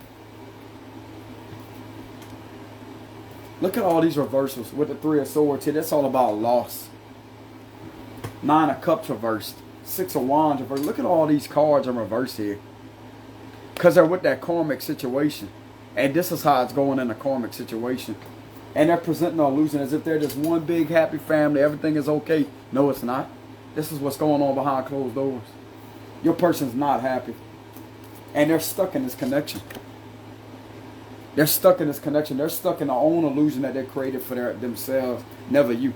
Look at all these reversals with the Three of Swords here. That's all about loss. Nine of Cups reversed. Six of Wands reversed. Look at all these cards in reverse here. Because they're with that karmic situation. And this is how it's going in a karmic situation. And they're presenting the illusion as if they're just one big happy family. Everything is okay. No, it's not. This is what's going on behind closed doors. Your person's not happy. And they're stuck in this connection. They're stuck in this connection. They're stuck in their own illusion that they created for themselves. Never you.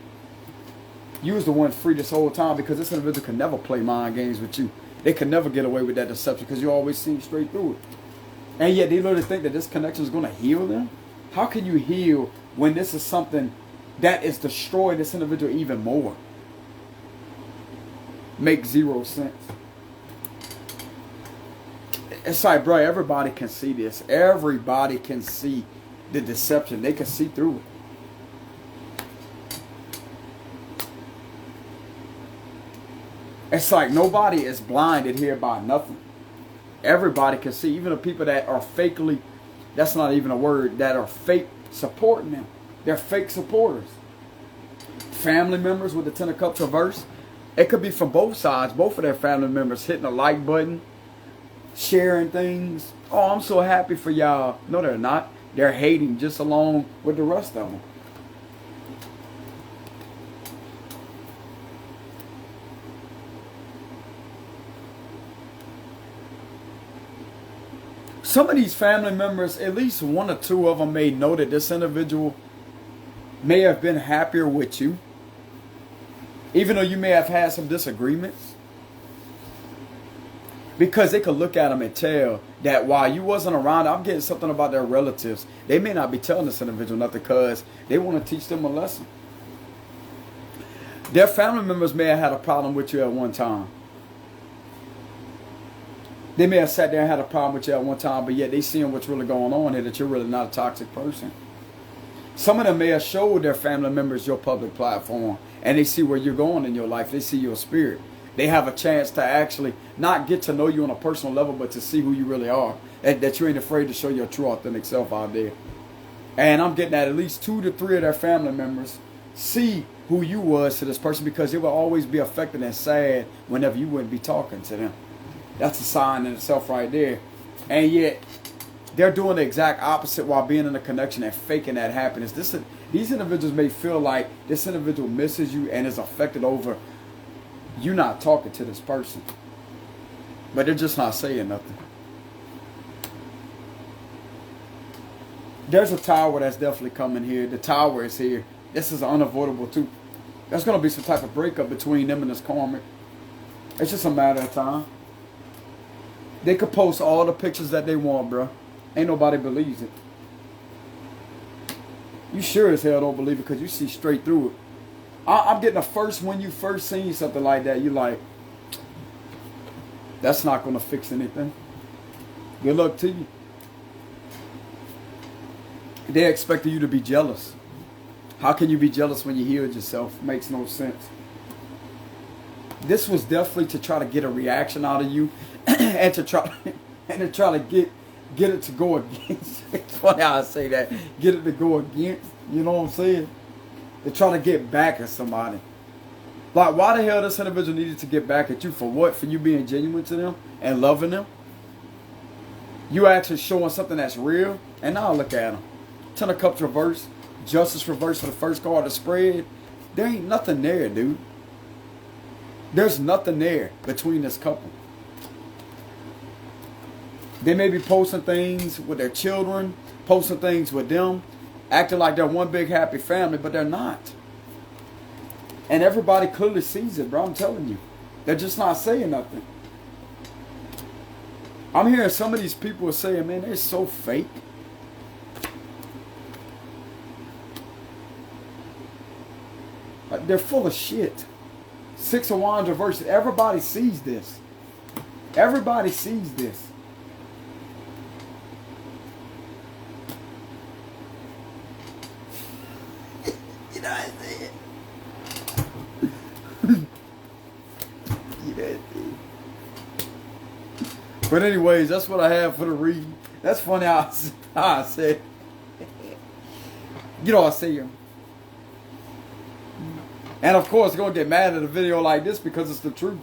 You was the one free this whole time, because this individual can never play mind games with you. They can never get away with that deception, because you always see straight through it. And yet they literally think that this connection is going to heal them. How can you heal when this is something that is destroying this individual even more? Makes zero sense. It's like, bro, everybody can see this. Everybody can see the deception. They can see through it. It's like nobody is blinded here by nothing. Everybody can see, even the people that are fakely, that's not even a word, that are fake supporting them. They're fake supporters. Family members with the Ten of Cups reverse. It could be from both sides. Both of their family members hitting the like button, sharing things. Oh, I'm so happy for y'all. No, they're not. They're hating just along with the rest of them. Some of these family members, at least one or two of them may know that this individual may have been happier with you, even though you may have had some disagreements. Because they could look at them and tell that while you wasn't around, I'm getting something about their relatives. They may not be telling this individual nothing because they want to teach them a lesson. Their family members may have had a problem with you at one time. They may have sat there and had a problem with you at one time, but yet they seeing what's really going on here, that you're really not a toxic person. Some of them may have showed their family members your public platform, and they see where you're going in your life. They see your spirit. They have a chance to actually not get to know you on a personal level, but to see who you really are. That you ain't afraid to show your true, authentic self out there. And I'm getting at least 2 to 3 of their family members see who you was to this person, because it will always be affected and sad whenever you wouldn't be talking to them. That's a sign in itself right there. And yet, they're doing the exact opposite while being in a connection and faking that happiness. These individuals may feel like this individual misses you and is affected over you not talking to this person. But they're just not saying nothing. There's a tower that's definitely coming here. The tower is here. This is unavoidable too. There's going to be some type of breakup between them and this karmic. It's just a matter of time. They could post all the pictures that they want, bro. Ain't nobody believes it. You sure as hell don't believe it, because you see straight through it. I'm getting the first, when you first seen something like that, you like, that's not going to fix anything. Good luck to you. They're expecting you to be jealous. How can you be jealous when you healed yourself? Makes no sense. This was definitely to try to get a reaction out of you, and to try to get it to go against. It's funny how I say that. Get it to go against. You know what I'm saying? To try to get back at somebody. Like, why the hell this individual needed to get back at you? For what? For you being genuine to them and loving them? You actually showing something that's real. And now look at them. 10 of Cups reverse. Justice reverse for the first card to spread. There ain't nothing there, dude. There's nothing there between this couple. They may be posting things with their children, posting things with them, acting like they're one big happy family, but they're not. And everybody clearly sees it, bro. I'm telling you. They're just not saying nothing. I'm hearing some of these people saying, man, they're so fake. Like, they're full of shit. 6 of Wands reversed. Everybody sees this. Everybody sees this. You know what I'm saying? You know what I'm saying? But anyways, that's what I have for the read. That's funny how I said. You know what I say. And of course, going to get mad at a video like this because it's the truth.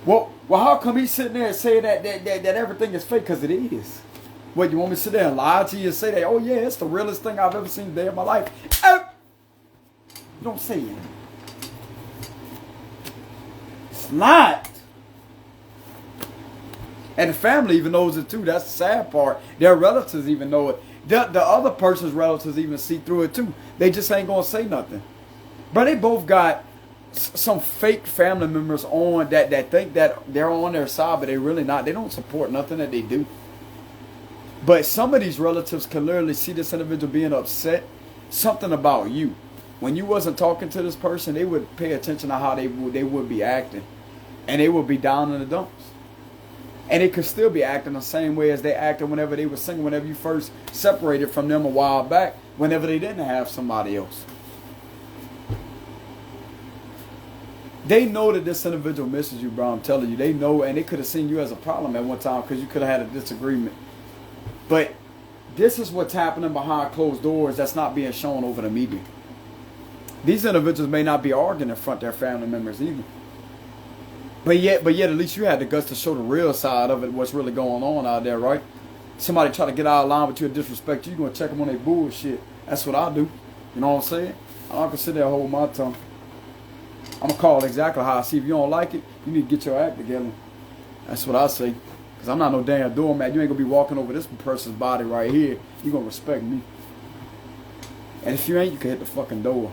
Well, how come he's sitting there and saying that everything is fake? Because it is. What, you want me to sit there and lie to you and say that, oh yeah, it's the realest thing I've ever seen today in my life? You don't say it. It's not. And the family even knows it too. That's the sad part. Their relatives even know it. The other person's relatives even see through it too. They just ain't going to say nothing. But they both got some fake family members on that think that they're on their side, but they're really not. They don't support nothing that they do. But some of these relatives can literally see this individual being upset. Something about you. When you wasn't talking to this person, they would pay attention to how they would be acting. And they would be down in the dumps. And they could still be acting the same way as they acted whenever they were single, whenever you first separated from them a while back, whenever they didn't have somebody else. They know that this individual misses you, bro. I'm telling you. They know, and they could have seen you as a problem at one time because you could have had a disagreement. But this is what's happening behind closed doors that's not being shown over the media. These individuals may not be arguing in front of their family members either. But yet at least you had the guts to show the real side of it, what's really going on out there, right? Somebody try to get out of line with you and disrespect you, you're going to check them on their bullshit. That's what I do. You know what I'm saying? I'm not going to sit there and hold my tongue. I'm going to call it exactly how I see. If you don't like it, you need to get your act together. That's what I say. Because I'm not no damn doormat. You ain't going to be walking over this person's body right here. You're going to respect me. And if you ain't, you can hit the fucking door.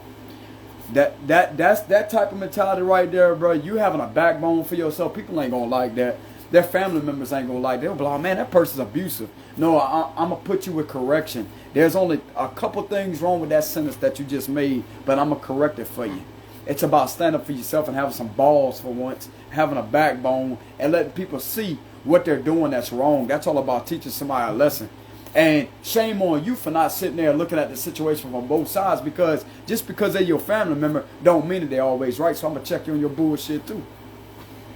That's that type of mentality right there, bro. You having a backbone for yourself. People ain't gonna like that. Their family members ain't gonna like that. They'll be like, man, that person's abusive. No, I'm gonna put you with correction. There's only a couple things wrong with that sentence that you just made, but I'm gonna correct it for you. It's about standing up for yourself and having some balls for once, having a backbone, and letting people see what they're doing that's wrong. That's all about teaching somebody a lesson. And shame on you for not sitting there looking at the situation from both sides, because just because they're your family member don't mean that they're always right. So I'm going to check you on your bullshit too.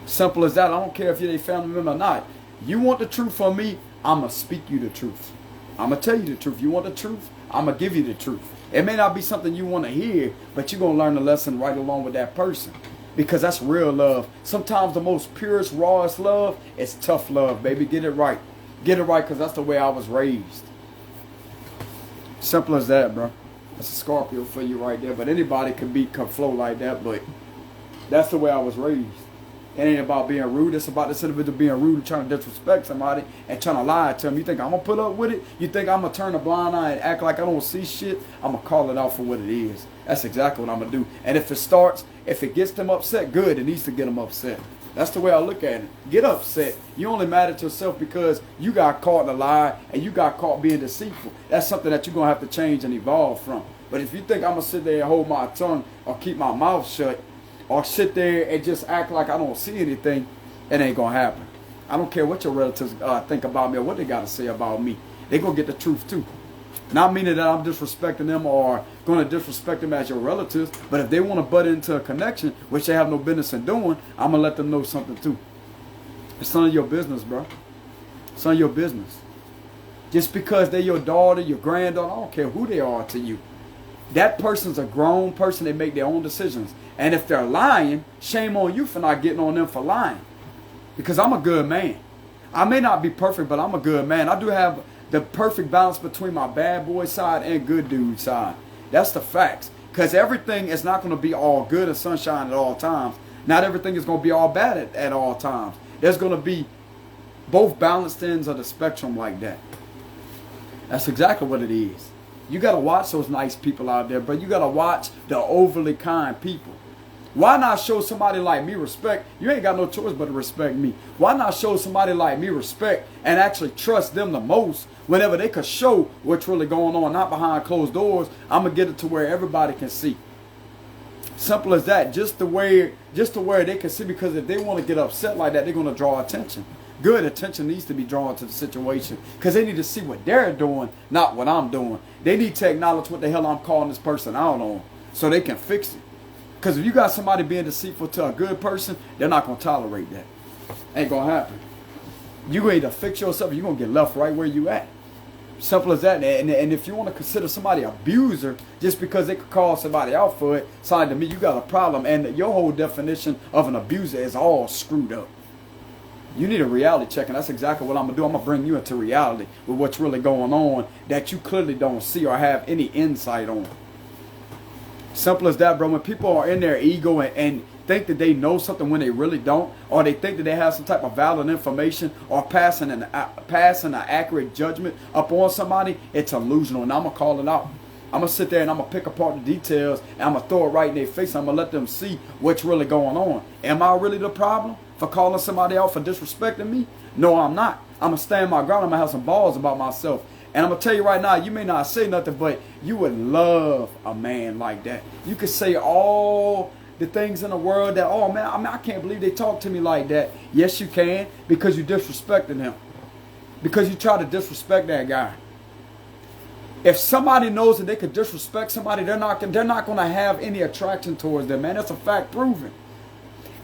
Simple as that. I don't care if you're a family member or not. You want the truth from me, I'm going to speak you the truth. I'm going to tell you the truth. You want the truth, I'm going to give you the truth. It may not be something you want to hear, but you're going to learn the lesson right along with that person. Because that's real love. Sometimes the most purest, rawest love is tough love, baby. Get it right. Get it right, because that's the way I was raised. Simple as that, bro. That's a Scorpio for you right there. But anybody can flow like that, but that's the way I was raised. It ain't about being rude. It's about this individual being rude and trying to disrespect somebody and trying to lie to them. You think I'm going to put up with it? You think I'm going to turn a blind eye and act like I don't see shit? I'm going to call it out for what it is. That's exactly what I'm going to do. And if it gets them upset, good. It needs to get them upset. That's the way I look at it. Get upset. You only mad at yourself because you got caught in a lie and you got caught being deceitful. That's something that you're going to have to change and evolve from. But if you think I'm going to sit there and hold my tongue or keep my mouth shut or sit there and just act like I don't see anything, it ain't going to happen. I don't care what your relatives think about me or what they got to say about me. They're going to get the truth too. Not meaning that I'm disrespecting them or going to disrespect them as your relatives, but if they want to butt into a connection, which they have no business in doing, I'm going to let them know something too. It's none of your business, bro. It's none of your business. Just because they're your daughter, your granddaughter, I don't care who they are to you. That person's a grown person. They make their own decisions. And if they're lying, shame on you for not getting on them for lying. Because I'm a good man. I may not be perfect, but I'm a good man. I do have the perfect balance between my bad boy side and good dude side. That's the facts. Because everything is not going to be all good and sunshine at all times. Not everything is going to be all bad at all times. There's going to be both balanced ends of the spectrum like that. That's exactly what it is. You got to watch those nice people out there, but you got to watch the overly kind people. Why not show somebody like me respect? You ain't got no choice but to respect me. Why not show somebody like me respect and actually trust them the most whenever they could show what's really going on, not behind closed doors? I'm going to get it to where everybody can see. Simple as that. Just the way they can see, because if they want to get upset like that, they're going to draw attention. Good attention needs to be drawn to the situation because they need to see what they're doing, not what I'm doing. They need to acknowledge what the hell I'm calling this person out on so they can fix it. Because if you got somebody being deceitful to a good person, they're not going to tolerate that. Ain't going to happen. You're going to fix yourself, you're going to get left right where you at. Simple as that. And if you want to consider somebody an abuser just because they could call somebody out for it, sign to me, you got a problem. And your whole definition of an abuser is all screwed up. You need a reality check, and that's exactly what I'm going to do. I'm going to bring you into reality with what's really going on that you clearly don't see or have any insight on. Simple as that, bro. When people are in their ego and think that they know something when they really don't, or they think that they have some type of valid information or passing an accurate judgment upon somebody, it's illusional, and I'm going to call it out. I'm going to sit there and I'm going to pick apart the details, and I'm going to throw it right in their face. I'm going to let them see what's really going on. Am I really the problem for calling somebody out for disrespecting me? No, I'm not. I'm going to stand my ground. I'm going to have some balls about myself. And I'm going to tell you right now, you may not say nothing, but you would love a man like that. You could say all the things in the world that, oh man, I can't believe they talk to me like that. Yes, you can, because you disrespected him. Because you try to disrespect that guy. If somebody knows that they could disrespect somebody, they're not going to have any attraction towards them, man. That's a fact proven.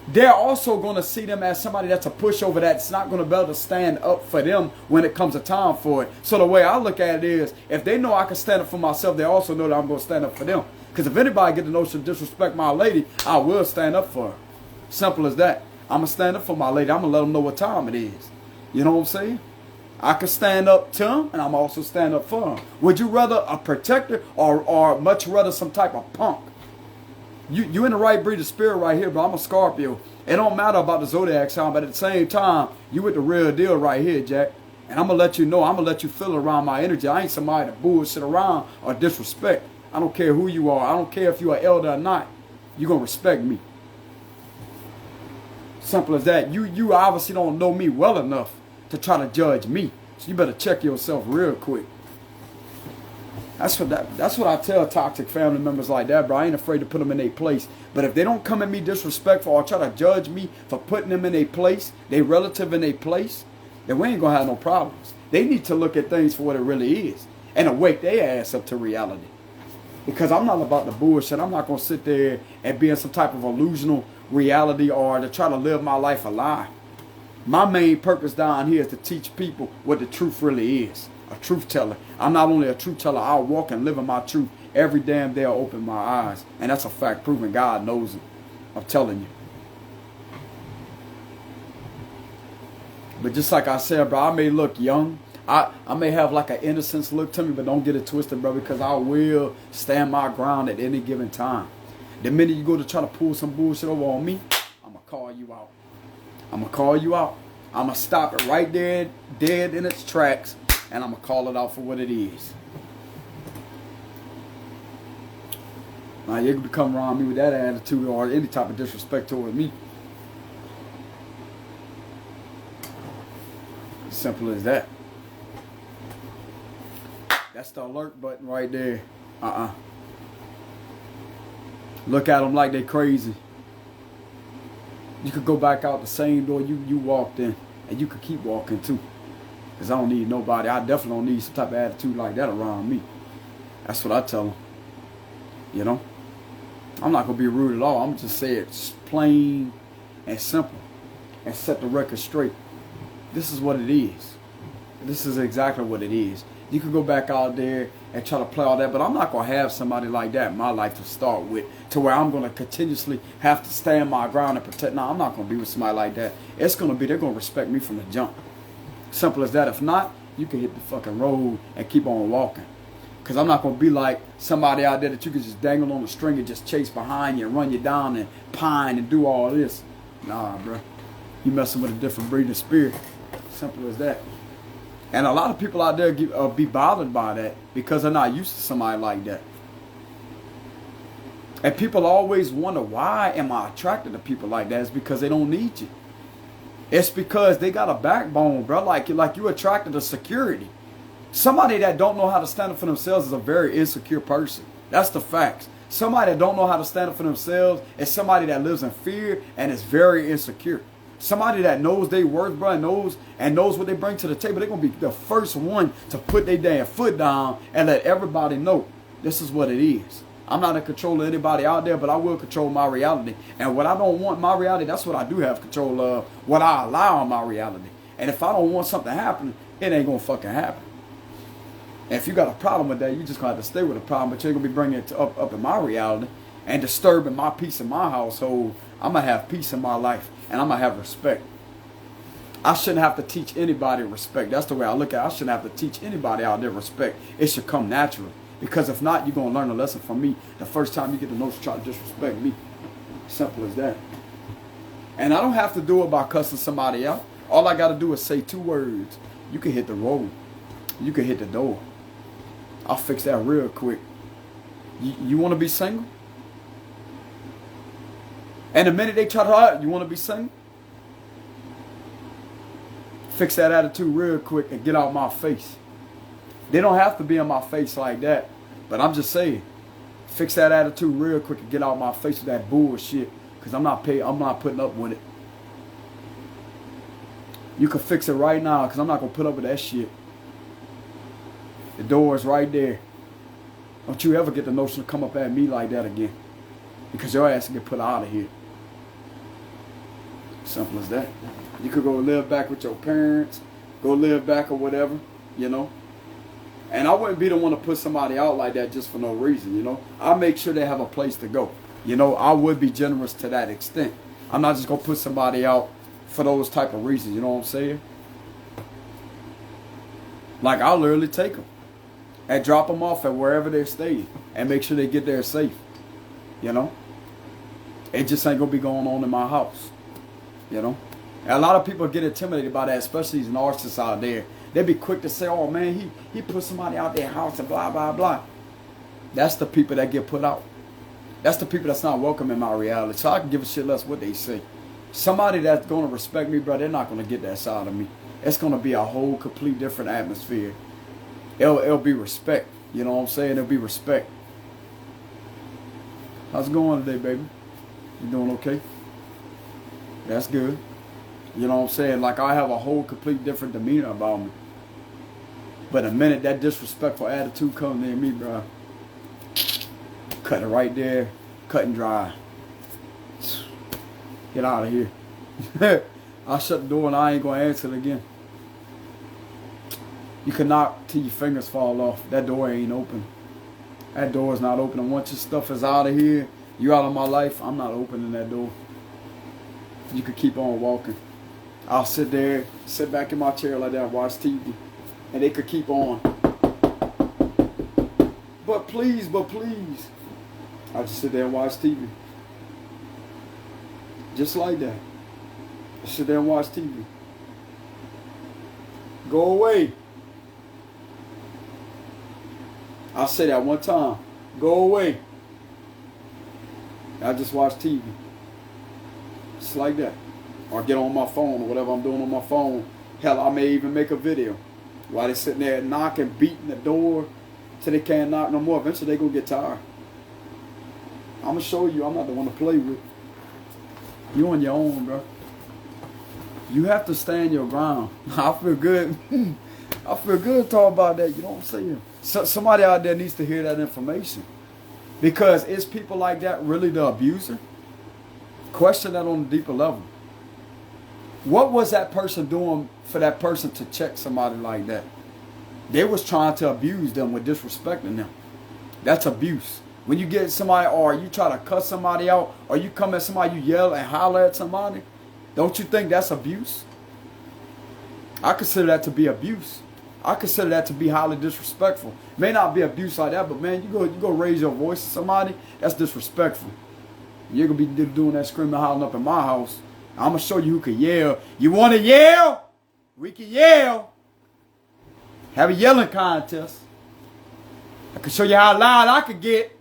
They're also going to see them as somebody that's a pushover that's not going to be able to stand up for them when it comes a time for it. So the way I look at it is, if they know I can stand up for myself, they also know that I'm going to stand up for them. Because if anybody get the notion to disrespect my lady, I will stand up for her. Simple as that. I'm going to stand up for my lady. I'm going to let them know what time it is. You know what I'm saying? I can stand up to them, and I'm also stand up for them. Would you rather a protector or much rather some type of punk? You in the right breed of spirit right here, but I'm a Scorpio. It don't matter about the zodiac sign, but at the same time, you with the real deal right here, Jack. And I'm going to let you know, I'm going to let you feel around my energy. I ain't somebody to bullshit around or disrespect. I don't care who you are. I don't care if you're an elder or not. You're going to respect me. Simple as that. You obviously don't know me well enough to try to judge me. So you better check yourself real quick. That's what I tell toxic family members like that, bro. I ain't afraid to put them in their place. But if they don't come at me disrespectful or try to judge me for putting them in their place, they relative in their place, then we ain't going to have no problems. They need to look at things for what it really is and wake their ass up to reality. Because I'm not about the bullshit. I'm not going to sit there and be in some type of illusional reality or to try to live my life a lie. My main purpose down here is to teach people what the truth really is. A truth teller. I'm not only a truth teller, I'll walk and live in my truth every damn day. I open my eyes. And that's a fact proven. God knows it. I'm telling you. But just like I said, bro, I may look young. I may have like an innocence look to me, but don't get it twisted, bro, because I will stand my ground at any given time. The minute you go to try to pull some bullshit over on me, I'm going to call you out. I'm going to call you out. I'm going to stop it right there, dead in its tracks. And I'm going to call it out for what it is. Now, you can come around me with that attitude or any type of disrespect toward me. Simple as that. That's the alert button right there. Look at them like they crazy. You could go back out the same door you walked in. And you could keep walking too. Because I don't need nobody. I definitely don't need some type of attitude like that around me. That's what I tell them. You know? I'm not going to be rude at all. I'm just say it plain and simple. And set the record straight. This is what it is. This is exactly what it is. You can go back out there and try to play all that. But I'm not going to have somebody like that in my life to start with. To where I'm going to continuously have to stand my ground and protect. No, I'm not going to be with somebody like that. It's going to be, they're going to respect me from the jump. Simple as that. If not, you can hit the fucking road and keep on walking. Because I'm not going to be like somebody out there that you can just dangle on a string and just chase behind you and run you down and pine and do all this. Nah, bro. You messing with a different breed of spirit. Simple as that. And a lot of people out there be bothered by that because they're not used to somebody like that. And people always wonder, why am I attracted to people like that? It's because they don't need you. It's because they got a backbone, bro. Like you attracted to security. Somebody that don't know how to stand up for themselves is a very insecure person. That's the facts. Somebody that don't know how to stand up for themselves is somebody that lives in fear and is very insecure. Somebody that knows their worth, bro, knows what they bring to the table. They're going to be the first one to put their damn foot down and let everybody know this is what it is. I'm not in control of anybody out there, but I will control my reality. And what I don't want my reality, that's what I do have control of, what I allow in my reality. And if I don't want something happening, it ain't going to fucking happen. And if you got a problem with that, you just going to have to stay with the problem, but you're going to be bringing it up in my reality and disturbing my peace in my household. I'm going to have peace in my life, and I'm going to have respect. I shouldn't have to teach anybody respect. That's the way I look at it. I shouldn't have to teach anybody out there respect. It should come naturally. Because if not, you're going to learn a lesson from me the first time you get the notion to try to disrespect me. Simple as that. And I don't have to do it by cussing somebody out. All I got to do is say 2 words. You can hit the road. You can hit the door. I'll fix that real quick. You want to be single? And the minute they try to hurt, you want to be single? Fix that attitude real quick and get out my face. They don't have to be in my face like that. But I'm just saying, fix that attitude real quick and get out my face with that bullshit. Because I'm not putting up with it. You can fix it right now because I'm not going to put up with that shit. The door is right there. Don't you ever get the notion to come up at me like that again. Because your ass will get put out of here. Simple as that. You could go live back with your parents. Go live back or whatever, you know. And I wouldn't be the one to put somebody out like that just for no reason, you know. I make sure they have a place to go. You know, I would be generous to that extent. I'm not just going to put somebody out for those type of reasons, you know what I'm saying? Like, I'll literally take them and drop them off at wherever they're staying and make sure they get there safe, you know. It just ain't going to be going on in my house, you know. And a lot of people get intimidated by that, especially these narcissists out there. They'd be quick to say, oh man, he put somebody out their house and blah, blah, blah. That's the people that get put out. That's the people that's not welcome in my reality. So I can give a shit less what they say. Somebody that's going to respect me, bro, they're not going to get that side of me. It's going to be a whole complete different atmosphere. It'll be respect. You know what I'm saying? It'll be respect. How's it going today, baby? You doing okay? That's good. You know what I'm saying? Like, I have a whole complete different demeanor about me. But the minute that disrespectful attitude comes near me, bro, cut it right there, cut and dry. Get out of here. I'll shut the door and I ain't going to answer it again. You can knock till your fingers fall off. That door ain't open. That door is not open. And once your stuff is out of here, you out of my life, I'm not opening that door. You can keep on walking. I'll sit there, sit back in my chair like that, watch TV. And they could keep on. But please. I just sit there and watch TV. Just like that. Just sit there and watch TV. Go away. I'll say that one time. Go away. I just watch TV. Just like that. Or get on my phone or whatever I'm doing on my phone. Hell, I may even make a video. While they're sitting there knocking, beating the door till they can't knock no more. Eventually they're going to get tired. I'm going to show you I'm not the one to play with. You on your own, bro. You have to stand your ground. I feel good. I feel good talking about that. You know what I'm saying? Somebody out there needs to hear that information. Because is people like that really the abuser? Question that on a deeper level. What was that person doing for that person to check somebody like that? They was trying to abuse them with disrespecting them. That's abuse. When you get somebody, or you try to cuss somebody out, or you come at somebody, you yell and holler at somebody, don't you think that's abuse? I consider that to be abuse. I consider that to be highly disrespectful. May not be abuse like that, but man, you go raise your voice to somebody, that's disrespectful. You're gonna be doing that screaming and hollering up in my house. I'm gonna show you who can yell. You wanna yell? We can yell. Have a yelling contest. I can show you how loud I could get.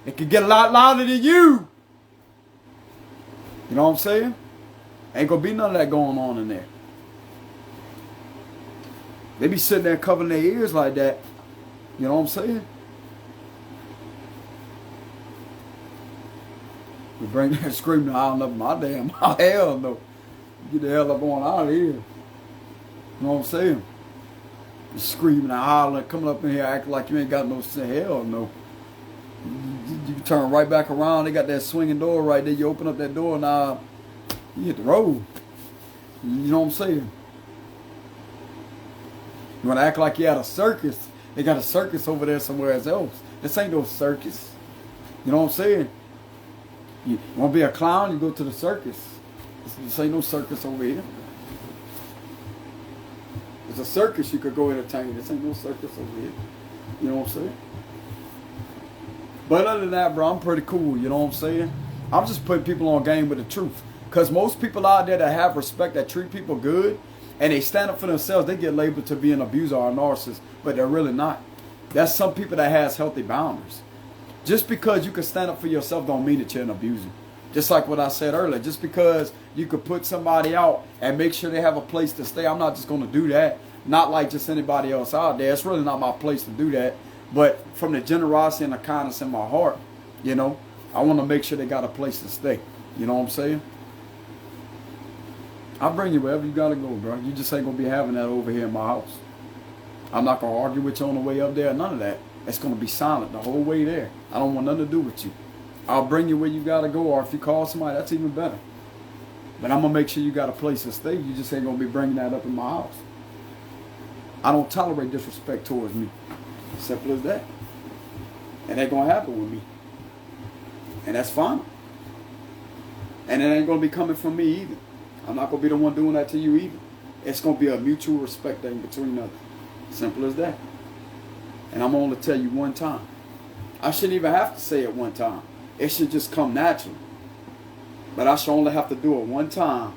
It could get a lot louder than you. You know what I'm saying? Ain't gonna be none of that going on in there. They be sitting there covering their ears like that. You know what I'm saying? We bring that screaming and hollering up my damn hell no. Get the hell up on out of here. You know what I'm saying? Just screaming and hollering, coming up in here acting like you ain't got no sense. Hell no. You turn right back around. They got that swinging door right there. You open up that door now, you hit the road. You know what I'm saying? You want to act like you at a circus. They got a circus over there somewhere else. This ain't no circus. You know what I'm saying? You want to be a clown, you go to the circus. This ain't no circus over here. It's a circus you could go entertain. This ain't no circus over here. You know what I'm saying? But other than that, bro, I'm pretty cool. You know what I'm saying? I'm just putting people on game with the truth. Because most people out there that have respect, that treat people good, and they stand up for themselves, they get labeled to be an abuser or a narcissist. But they're really not. That's some people that has healthy boundaries. Just because you can stand up for yourself don't mean that you're an abuser. Just like what I said earlier. Just because you could put somebody out and make sure they have a place to stay, I'm not just going to do that. Not like just anybody else out there. It's really not my place to do that. But from the generosity and the kindness in my heart, you know, I want to make sure they got a place to stay. You know what I'm saying? I'll bring you wherever you got to go, bro. You just ain't going to be having that over here in my house. I'm not going to argue with you on the way up there. None of that. It's going to be silent the whole way there. I don't want nothing to do with you. I'll bring you where you got to go, or if you call somebody, that's even better. But I'm going to make sure you got a place to stay. You just ain't going to be bringing that up in my house. I don't tolerate disrespect towards me. Simple as that. And it ain't going to happen with me. And that's fine. And it ain't going to be coming from me either. I'm not going to be the one doing that to you either. It's going to be a mutual respect thing between us. Simple as that. And I'm only to tell you one time. I shouldn't even have to say it one time. It should just come naturally. But I should only have to do it one time.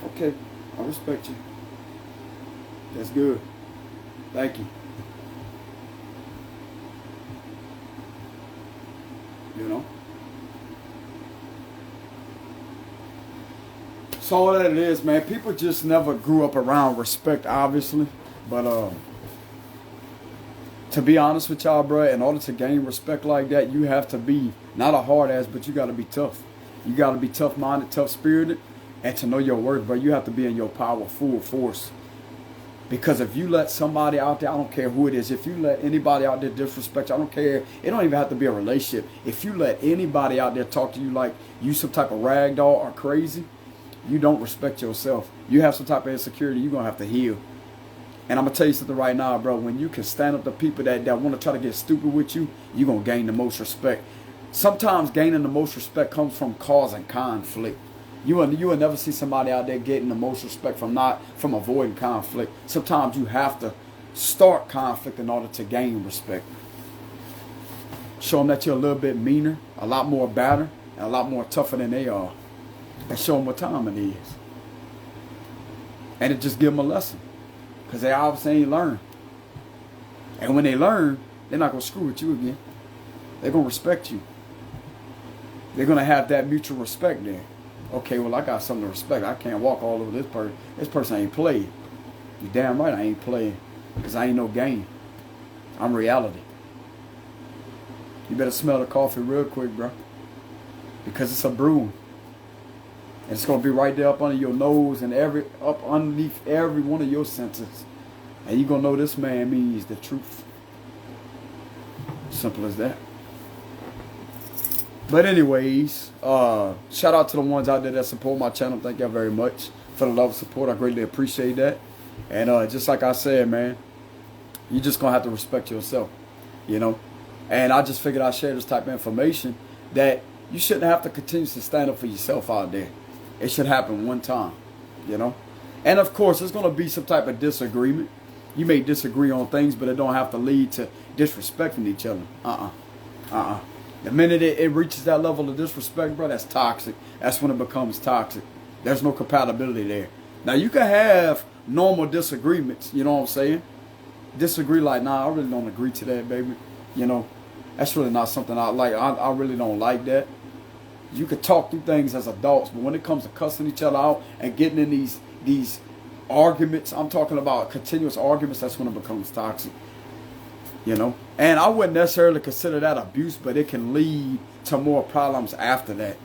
Okay, I respect you. That's good. Thank you. You know? So all that it is, man. People just never grew up around respect, obviously. But to be honest with y'all, bro, in order to gain respect like that, you have to be not a hard ass, but you got to be tough. You got to be tough-minded, tough-spirited, and to know your worth, bro. You have to be in your power, full force. Because if you let somebody out there, I don't care who it is, if you let anybody out there disrespect you, I don't care. It don't even have to be a relationship. If you let anybody out there talk to you like you some type of rag doll or crazy, you don't respect yourself. You have some type of insecurity, you're going to have to heal. And I'm going to tell you something right now, bro. When you can stand up to people that want to try to get stupid with you, you're going to gain the most respect. Sometimes gaining the most respect comes from causing conflict. You will never see somebody out there getting the most respect from avoiding conflict. Sometimes you have to start conflict in order to gain respect. Show them that you're a little bit meaner, a lot more badder, and a lot more tougher than they are. And show them what time it is. And it just give them a lesson. Because they obviously ain't learned. And when they learn, they're not going to screw with you again. They're going to respect you. They're going to have that mutual respect there. Okay, well, I got something to respect. I can't walk all over this person. This person ain't playing. You're damn right I ain't playing. Because I ain't no game. I'm reality. You better smell the coffee real quick, bro. Because it's a brew. And it's going to be right there up under your nose and up underneath every one of your senses. And you're going to know this man means the truth. Simple as that. But anyways, shout out to the ones out there that support my channel. Thank y'all very much for the love and support. I greatly appreciate that. And just like I said, man, you just going to have to respect yourself, you know. And I just figured I'd share this type of information that you shouldn't have to continue to stand up for yourself out there. It should happen one time, you know. And of course, there's going to be some type of disagreement. You may disagree on things, but it don't have to lead to disrespecting each other. The minute it reaches that level of disrespect, bro, that's toxic. That's when it becomes toxic. There's no compatibility there. Now, you can have normal disagreements, you know what I'm saying? Disagree like, nah, I really don't agree to that, baby. You know, that's really not something I like. I really don't like that. You could talk through things as adults, but when it comes to cussing each other out and getting in these arguments, I'm talking about continuous arguments, that's when it becomes toxic. You know? And I wouldn't necessarily consider that abuse, but it can lead to more problems after that.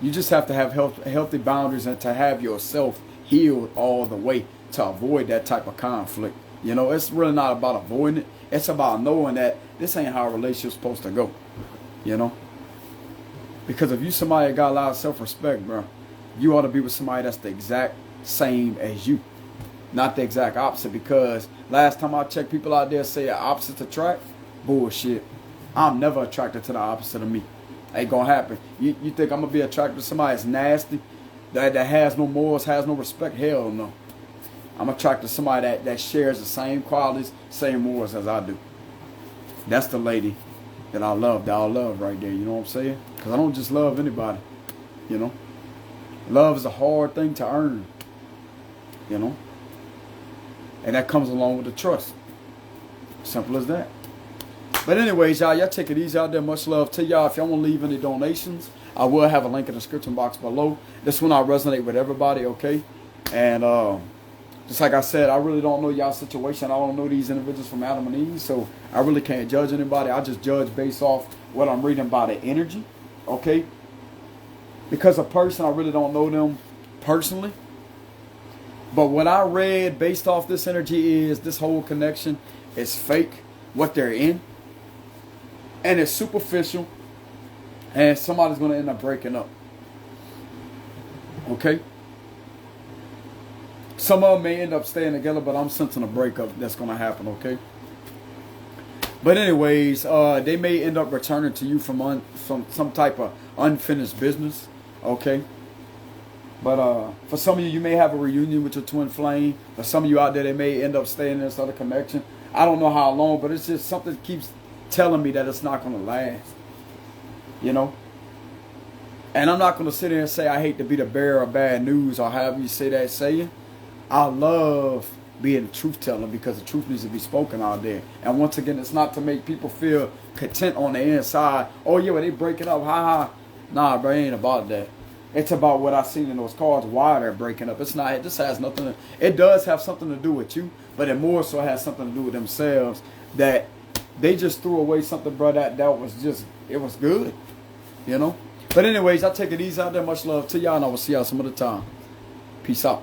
You just have to have healthy boundaries and to have yourself healed all the way to avoid that type of conflict. You know, it's really not about avoiding it. It's about knowing that this ain't how a relationship's supposed to go. You know? Because if you somebody that got a lot of self-respect, bro, you ought to be with somebody that's the exact same as you. Not the exact opposite. Because last time I checked, people out there say opposites attract. Bullshit. I'm never attracted to the opposite of me. Ain't gonna happen. You think I'm gonna be attracted to somebody that's nasty, that has no morals, has no respect? Hell no. I'm attracted to somebody that shares the same qualities, same morals as I do. That's the lady that I love right there. You know what I'm saying? Because I don't just love anybody. You know? Love is a hard thing to earn. You know? And that comes along with the trust. Simple as that. But anyways, y'all take it easy out there. Much love to y'all. If y'all want to leave any donations, I will have a link in the description box below. This one I resonate with everybody, okay? And just like I said, I really don't know y'all's situation. I don't know these individuals from Adam and Eve, so I really can't judge anybody. I just judge based off what I'm reading by the energy, okay? Because a person, I really don't know them personally. But what I read based off this energy is this whole connection is fake, what they're in. And it's superficial. And somebody's going to end up breaking up. Okay? Some of them may end up staying together, but I'm sensing a breakup that's going to happen, okay? But anyways, they may end up returning to you from some type of unfinished business, okay? But for some of you, you may have a reunion with your twin flame. For some of you out there, they may end up staying in this other connection. I don't know how long, but it's just something that keeps telling me that it's not going to last. You know? And I'm not going to sit here and say I hate to be the bearer of bad news or however you say that saying. I love being a truth teller because the truth needs to be spoken out there. And once again, it's not to make people feel content on the inside. Oh, yeah, well, they break it up. Ha ha. Nah, bro, it ain't about that. It's about what I seen in those cards, why they're breaking up. It's not, it just has nothing, it does have something to do with you, but it more so has something to do with themselves, that they just threw away something, bro, that was just, it was good, you know? But anyways, I take it easy out there. Much love to y'all, and I will see y'all some other time. Peace out.